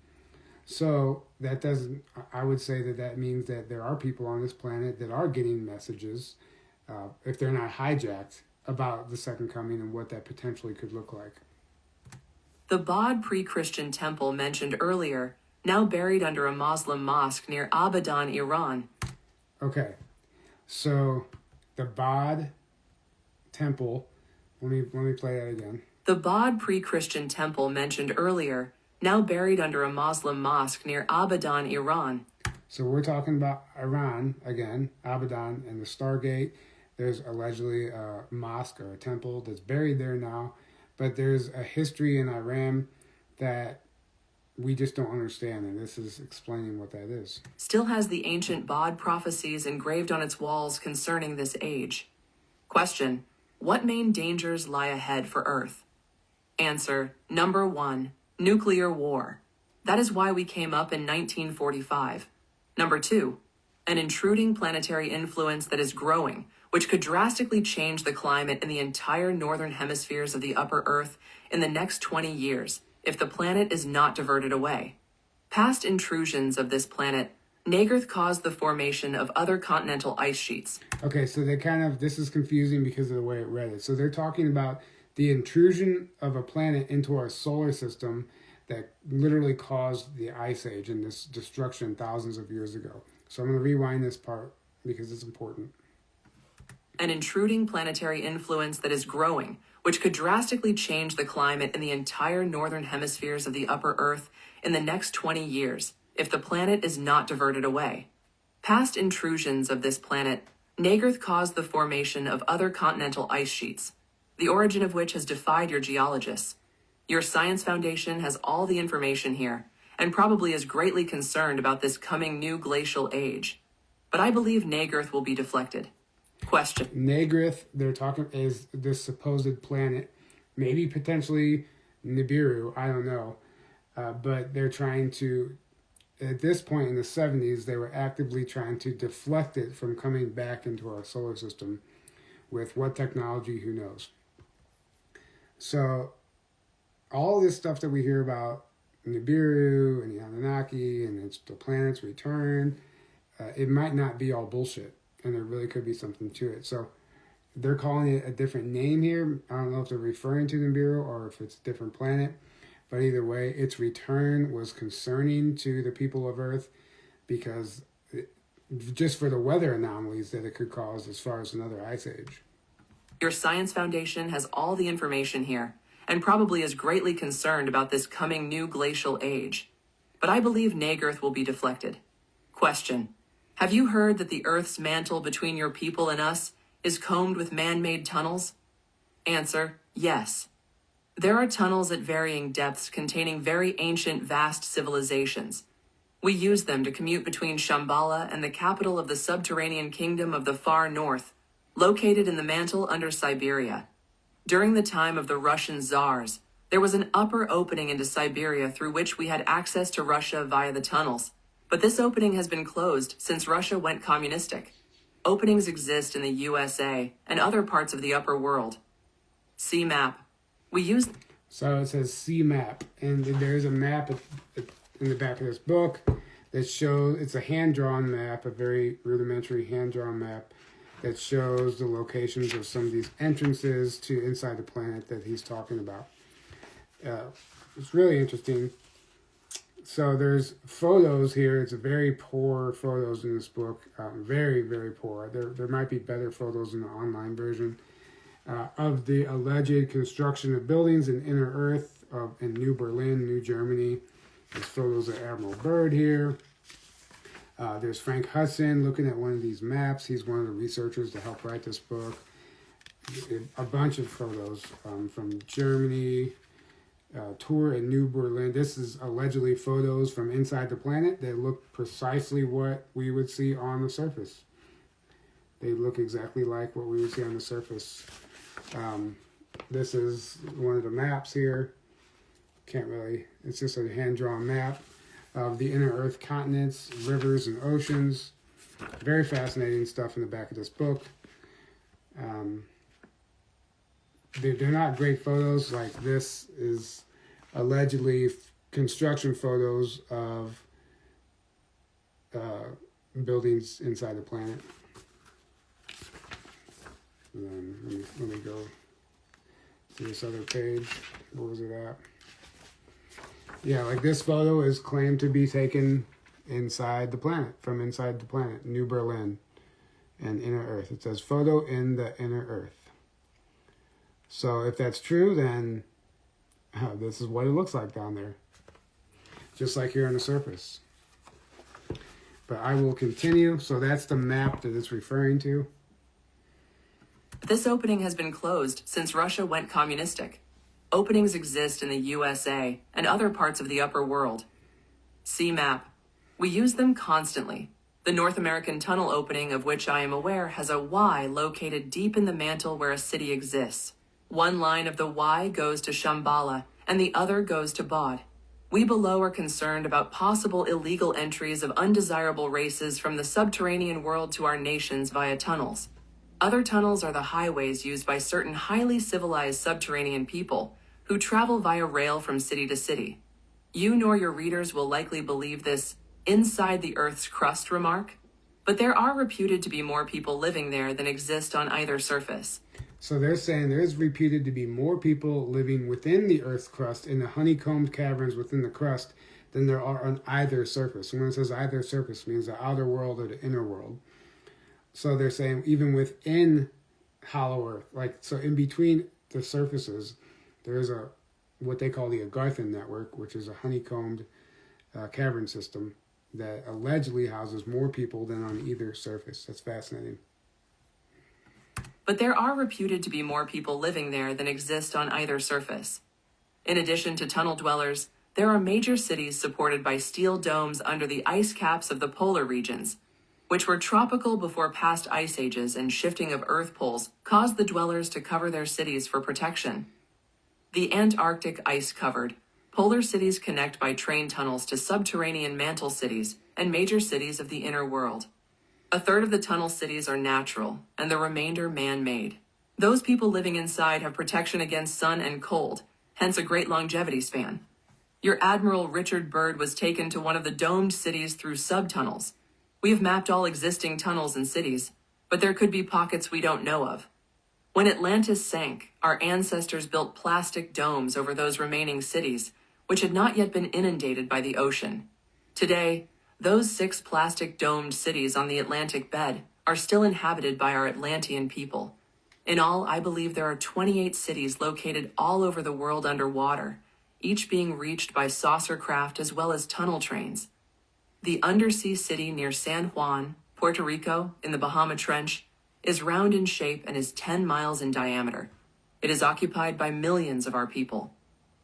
So that doesn't, I would say that means that there are people on this planet that are getting messages, if they're not hijacked, about the second coming and what that potentially could look like. The Bod pre-Christian temple mentioned earlier now buried under a Muslim mosque near Abadan, Iran. Okay, so the Bod temple, let me play that again. The Bod pre-Christian temple mentioned earlier, now buried under a Muslim mosque near Abadan, Iran. So we're talking about Iran again, Abadan and the Stargate. There's allegedly a mosque or a temple that's buried there now, but there's a history in Iran that we just don't understand, and this is explaining what that is. Still has the ancient Bod prophecies engraved on its walls concerning this age. Question: what main dangers lie ahead for Earth? Answer: number 1, nuclear war. That is why we came up in 1945. Number 2, an intruding planetary influence that is growing, which could drastically change the climate in the entire northern hemispheres of the upper Earth in the next 20 years, if the planet is not diverted away. Past intrusions of this planet, Nagarth caused the formation of other continental ice sheets. Okay, so this is confusing because of the way it read it. So they're talking about the intrusion of a planet into our solar system that literally caused the Ice Age and this destruction thousands of years ago. So I'm going to rewind this part because it's important. An intruding planetary influence that is growing, which could drastically change the climate in the entire northern hemispheres of the upper Earth in the next 20 years, if the planet is not diverted away. Past intrusions of this planet, Nagarth caused the formation of other continental ice sheets, the origin of which has defied your geologists. Your Science Foundation has all the information here, and probably is greatly concerned about this coming new glacial age. But I believe Nagarth will be deflected. Question: Nagarth, they're talking, is this supposed planet, maybe potentially Nibiru, I don't know, but they're trying to, at this point in the 70s, they were actively trying to deflect it from coming back into our solar system. With what technology, who knows? So all this stuff that we hear about Nibiru and the Anunnaki and it's the planet's return, it might not be all bullshit. And there really could be something to it. So they're calling it a different name here. I don't know if they're referring to Nibiru or if it's a different planet. But either way, its return was concerning to the people of Earth because just for the weather anomalies that it could cause as far as another ice age. Your Science Foundation has all the information here, and probably is greatly concerned about this coming new glacial age. But I believe Nagarth will be deflected. Question: have you heard that the Earth's mantle between your people and us is combed with man-made tunnels? Answer: yes. There are tunnels at varying depths containing very ancient, vast civilizations. We use them to commute between Shambhala and the capital of the subterranean kingdom of the far north, located in the mantle under Siberia. During the time of the Russian czars, there was an upper opening into Siberia through which we had access to Russia via the tunnels. But this opening has been closed since Russia went communistic. Openings exist in the USA and other parts of the upper world. See map. We use... So it says see map, and there's a map in the back of this book that shows, it's a hand-drawn map, a very rudimentary hand-drawn map that shows the locations of some of these entrances to inside the planet that he's talking about. It's really interesting. So there's photos here. It's very poor photos in this book. Very, very poor. There might be better photos in the online version of the alleged construction of buildings in inner Earth in New Berlin, New Germany. There's photos of Admiral Byrd here. There's Frank Hudson looking at one of these maps. He's one of the researchers to help write this book. A bunch of photos from Germany. Tour in New Berlin. This is allegedly photos from inside the planet that look precisely what we would see on the surface. They look exactly like what we would see on the surface. This is one of the maps here. It's just a hand-drawn map of the inner Earth continents, rivers, and oceans. Very fascinating stuff in the back of this book. They're not great photos. Like this is allegedly construction photos of buildings inside the planet. And then let me go to this other page. Where was it at? Yeah, like this photo is claimed to be taken inside the planet, from inside the planet, New Berlin and inner Earth. It says photo in the inner Earth. So if that's true, then this is what it looks like down there. Just like here on the surface. But I will continue. So that's the map that it's referring to. This opening has been closed since Russia went communistic. Openings exist in the USA and other parts of the upper world. See map. We use them constantly. The North American tunnel opening, of which I am aware, has a Y located deep in the mantle where a city exists. One line of the Y goes to Shambhala, and the other goes to Bod. We below are concerned about possible illegal entries of undesirable races from the subterranean world to our nations via tunnels. Other tunnels are the highways used by certain highly civilized subterranean people who travel via rail from city to city. You nor your readers will likely believe this inside the Earth's crust remark, but there are reputed to be more people living there than exist on either surface. So they're saying there is reputed to be more people living within the Earth's crust, in the honeycombed caverns within the crust, than there are on either surface. And when it says either surface, it means the outer world or the inner world. So they're saying even within hollow Earth, like so in between the surfaces, there is a what they call the Agarthan network, which is a honeycombed cavern system that allegedly houses more people than on either surface. That's fascinating. But there are reputed to be more people living there than exist on either surface. In addition to tunnel dwellers, there are major cities supported by steel domes under the ice caps of the polar regions, which were tropical before past ice ages and shifting of earth poles caused the dwellers to cover their cities for protection. The Antarctic ice-covered, polar cities connect by train tunnels to subterranean mantle cities and major cities of the inner world. A third of the tunnel cities are natural, and the remainder man-made. Those people living inside have protection against sun and cold, hence a great longevity span. Your Admiral Richard Byrd was taken to one of the domed cities through subtunnels. We have mapped all existing tunnels and cities, but there could be pockets we don't know of. When Atlantis sank, our ancestors built plastic domes over those remaining cities, which had not yet been inundated by the ocean. Today, those 6 plastic domed cities on the Atlantic bed are still inhabited by our Atlantean people. In all, I believe there are 28 cities located all over the world underwater, each being reached by saucer craft as well as tunnel trains. The undersea city near San Juan, Puerto Rico, in the Bahama Trench, is round in shape and is 10 miles in diameter. It is occupied by millions of our people.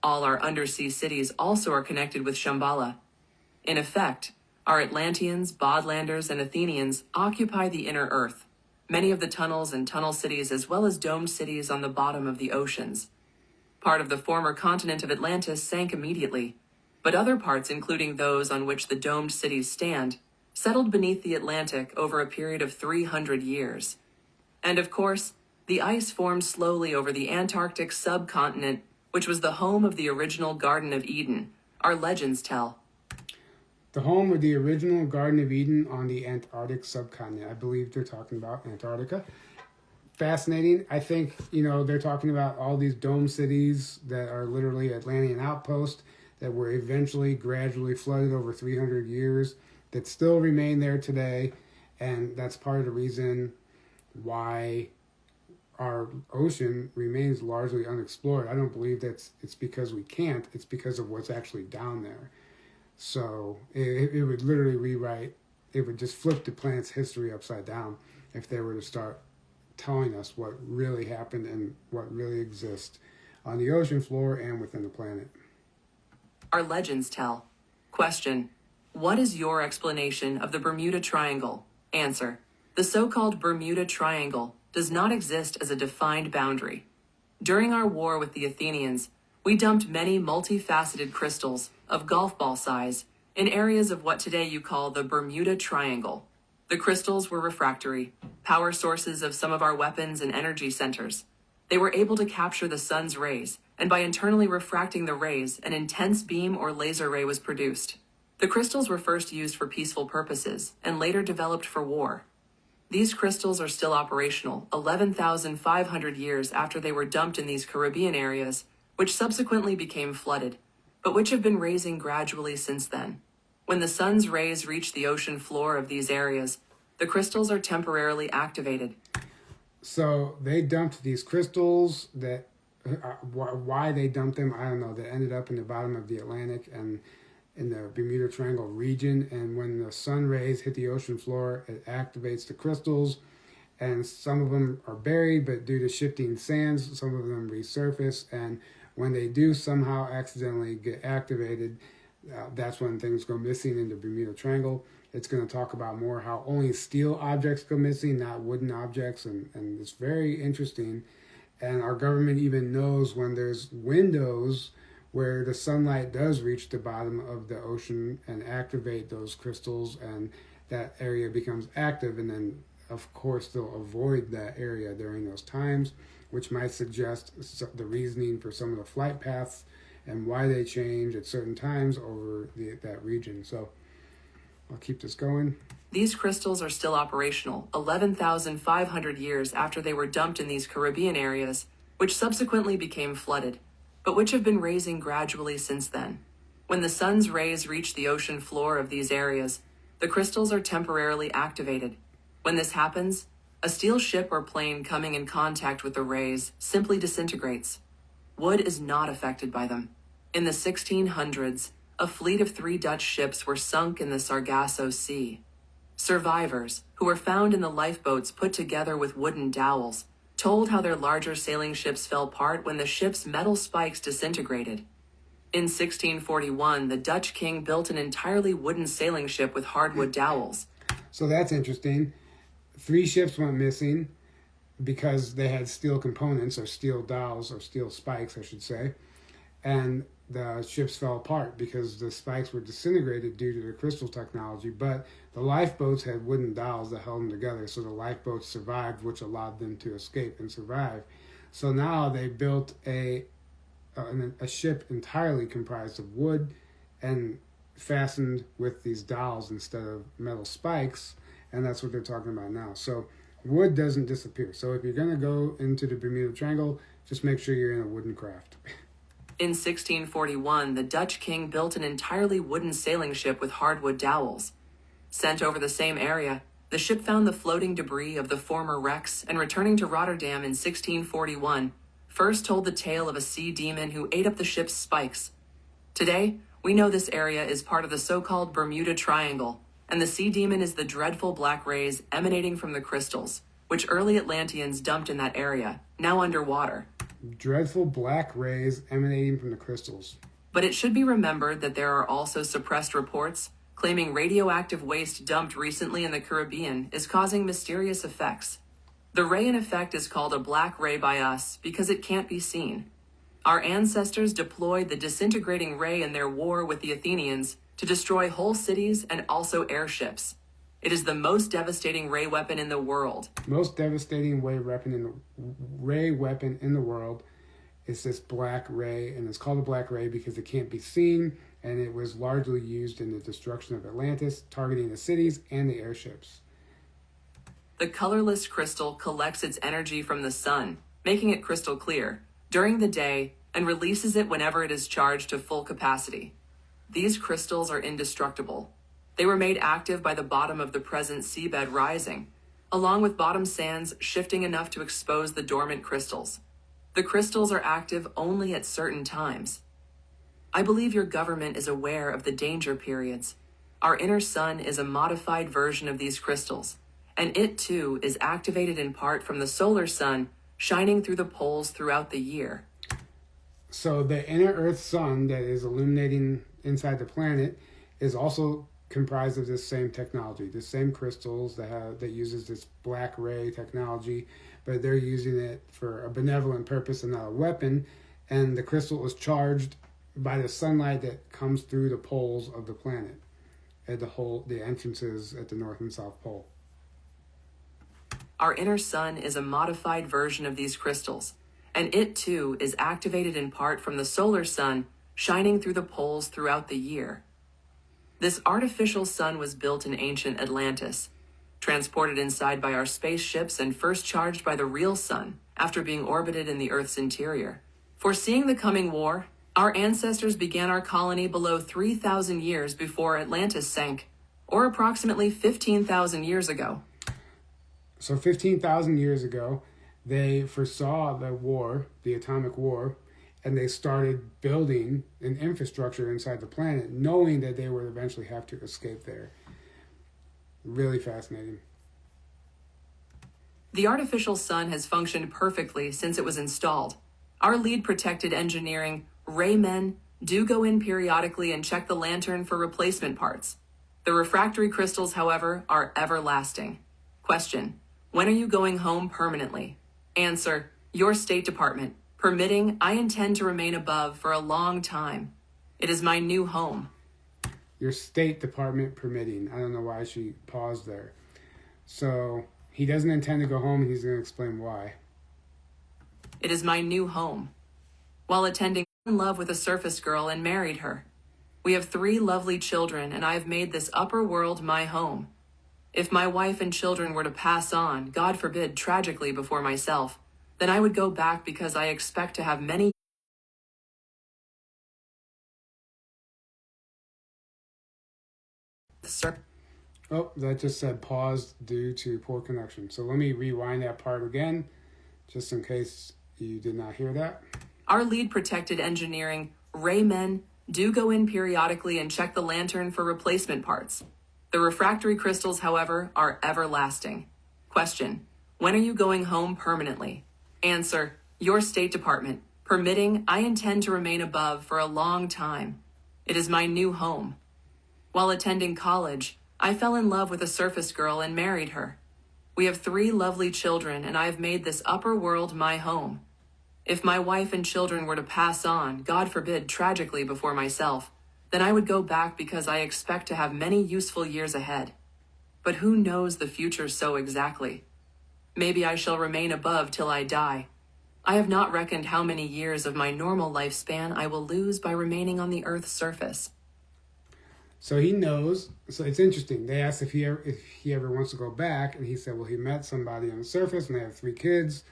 All our undersea cities also are connected with Shambhala. In effect, our Atlanteans, Bodlanders, and Athenians occupy the inner Earth, many of the tunnels and tunnel cities as well as domed cities on the bottom of the oceans. Part of the former continent of Atlantis sank immediately, but other parts, including those on which the domed cities stand, settled beneath the Atlantic over a period of 300 years. And of course, the ice formed slowly over the Antarctic subcontinent, which was the home of the original Garden of Eden, our legends tell. The home of the original Garden of Eden on the Antarctic subcontinent. I believe they're talking about Antarctica. Fascinating. I think, they're talking about all these dome cities that are literally Atlantean outposts that were eventually gradually flooded over 300 years that still remain there today. And that's part of the reason why our ocean remains largely unexplored. I don't believe it's because we can't. It's because of what's actually down there. So it would literally rewrite, it would just flip the planet's history upside down if they were to start telling us what really happened and what really exists on the ocean floor and within the planet. Our legends tell. Question: what is your explanation of the Bermuda Triangle? Answer: the so-called Bermuda Triangle does not exist as a defined boundary. During our war with the Athenians, we dumped many multifaceted crystals of golf ball size in areas of what today you call the Bermuda Triangle. The crystals were refractory, power sources of some of our weapons and energy centers. They were able to capture the sun's rays, and by internally refracting the rays, an intense beam or laser ray was produced. The crystals were first used for peaceful purposes and later developed for war. These crystals are still operational 11,500 years after they were dumped in these Caribbean areas, which subsequently became flooded. but which have been raising gradually since then. When the sun's rays reach the ocean floor of these areas, the crystals are temporarily activated. So they dumped these crystals that, why they dumped them, I don't know. They ended up in the bottom of the Atlantic and in the Bermuda Triangle region. And when the sun rays hit the ocean floor, it activates the crystals. And some of them are buried, but due to shifting sands, some of them resurface. And when they do somehow accidentally get activated, that's when things go missing in the Bermuda Triangle. It's going to talk about more how only steel objects go missing, not wooden objects. And it's very interesting. And our government even knows when there's windows where the sunlight does reach the bottom of the ocean and activate those crystals, and that area becomes active. And then, of course, they'll avoid that area during those times, which might suggest the reasoning for some of the flight paths and why they change at certain times over that region. So I'll keep this going. These crystals are still operational 11,500 years after they were dumped in these Caribbean areas, which subsequently became flooded, but which have been raising gradually since then. When the sun's rays reach the ocean floor of these areas, the crystals are temporarily activated. When this happens, a steel ship or plane coming in contact with the rays simply disintegrates. Wood is not affected by them. In the 1600s, a fleet of 3 Dutch ships were sunk in the Sargasso Sea. Survivors, who were found in the lifeboats put together with wooden dowels, told how their larger sailing ships fell apart when the ship's metal spikes disintegrated. In 1641, the Dutch king built an entirely wooden sailing ship with hardwood dowels. So that's interesting. 3 ships went missing because they had steel components, or steel dowels, or steel spikes, I should say. And the ships fell apart because the spikes were disintegrated due to the crystal technology. But the lifeboats had wooden dowels that held them together, so the lifeboats survived, which allowed them to escape and survive. So now they built a ship entirely comprised of wood and fastened with these dowels instead of metal spikes, and that's what they're talking about now. So wood doesn't disappear. So if you're going to go into the Bermuda Triangle, just make sure you're in a wooden craft. In 1641, the Dutch king built an entirely wooden sailing ship with hardwood dowels. Sent over the same area, the ship found the floating debris of the former wrecks, and returning to Rotterdam in 1641, first told the tale of a sea demon who ate up the ship's spikes. Today, we know this area is part of the so-called Bermuda Triangle, and the sea demon is the dreadful black rays emanating from the crystals, which early Atlanteans dumped in that area, now underwater. Dreadful black rays emanating from the crystals. But it should be remembered that there are also suppressed reports claiming radioactive waste dumped recently in the Caribbean is causing mysterious effects. The ray in effect is called a black ray by us because it can't be seen. Our ancestors deployed the disintegrating ray in their war with the Athenians to destroy whole cities and also airships. It is the most devastating ray weapon in the world. Most devastating ray weapon in the world is this black ray, and it's called a black ray because it can't be seen, and it was largely used in the destruction of Atlantis, targeting the cities and the airships. The colorless crystal collects its energy from the sun, making it crystal clear, during the day, and releases it whenever it is charged to full capacity. These crystals are indestructible. They were made active by the bottom of the present seabed rising, along with bottom sands shifting enough to expose the dormant crystals. The crystals are active only at certain times. I believe your government is aware of the danger periods. Our inner sun is a modified version of these crystals, and it too is activated in part from the solar sun shining through the poles throughout the year. So the inner Earth sun that is illuminating inside the planet is also comprised of this same technology, the same crystals that uses this black ray technology, but they're using it for a benevolent purpose and not a weapon. And the crystal is charged by the sunlight that comes through the poles of the planet at the entrances at the North and South Pole. Our inner sun is a modified version of these crystals, and it too is activated in part from the solar sun shining through the poles throughout the year. This artificial sun was built in ancient Atlantis, transported inside by our spaceships and first charged by the real sun after being orbited in the Earth's interior. Foreseeing the coming war, Our ancestors began our colony below 3,000 years before Atlantis sank, or approximately 15,000 years ago. So 15,000 years ago, they foresaw the war, the atomic war, and they started building an infrastructure inside the planet, knowing that they would eventually have to escape there. Really fascinating. The artificial sun has functioned perfectly since it was installed. Our lead protected engineering, Ray men, do go in periodically and check the lantern for replacement parts. The refractory crystals, however, are everlasting. Question: when are you going home permanently? Answer: your State Department. Permitting, I intend to remain above for a long time. It is my new home. Your State Department permitting. I don't know why she paused there. So he doesn't intend to go home, and he's going to explain why. It is my new home. While attending, I fell in love with a surface girl and married her. We have 3 lovely children, and I have made this upper world my home. If my wife and children were to pass on, God forbid, tragically before myself, then I would go back because I expect to have many. Sir. Oh, that just said paused due to poor connection. So let me rewind that part again, just in case you did not hear that. Our lead protected engineering, Ray men, do go in periodically and check the lantern for replacement parts. The refractory crystals, however, are everlasting. Question: when are you going home permanently? Answer: your State Department. Permitting, I intend to remain above for a long time. It is my new home. While attending college, I fell in love with a surface girl and married her. We have 3 lovely children, and I have made this upper world my home. If my wife and children were to pass on, God forbid, tragically before myself, then I would go back because I expect to have many useful years ahead. But who knows the future so exactly? Maybe I shall remain above till I die. I have not reckoned how many years of my normal lifespan I will lose by remaining on the Earth's surface. So he knows. So it's interesting. They asked if he ever wants to go back, and he said, well, he met somebody on the surface, and they have 3 kids,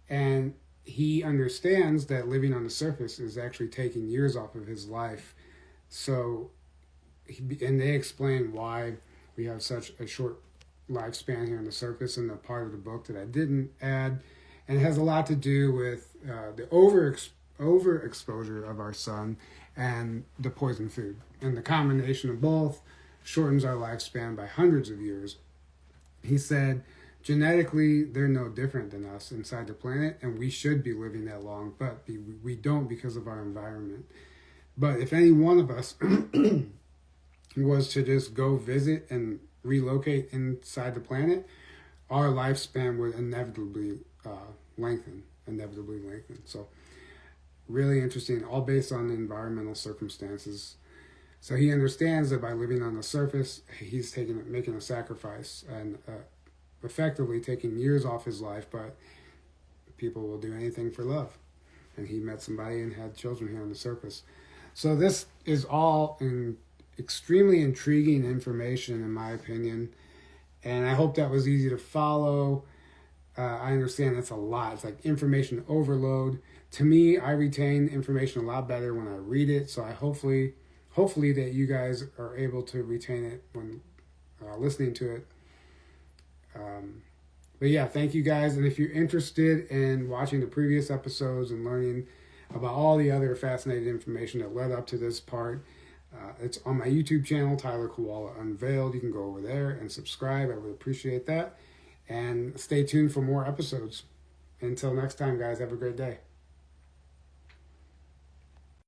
and he understands that living on the surface is actually taking years off of his life. So, and they explain why we have such a short lifespan here on the surface in the part of the book that I didn't add. And it has a lot to do with the overexposure of our sun and the poison food. And the combination of both shortens our lifespan by hundreds of years. He said, genetically, they're no different than us inside the planet, and we should be living that long, but we don't because of our environment. But if any one of us was to just go visit and relocate inside the planet, our lifespan would inevitably lengthen. So really interesting, all based on the environmental circumstances. So he understands that by living on the surface, he's making a sacrifice and effectively taking years off his life, but people will do anything for love. And he met somebody and had children here on the surface. So this is all extremely intriguing information, in my opinion. And I hope that was easy to follow. I understand that's a lot. It's like information overload. To me, I retain information a lot better when I read it. So I hopefully that you guys are able to retain it when listening to it. But yeah, thank you guys. And if you're interested in watching the previous episodes and learning about all the other fascinating information that led up to this part, it's on my YouTube channel, Tyler Koala Unveiled. You can go over there and subscribe. I would appreciate that. And stay tuned for more episodes. Until next time, guys, have a great day.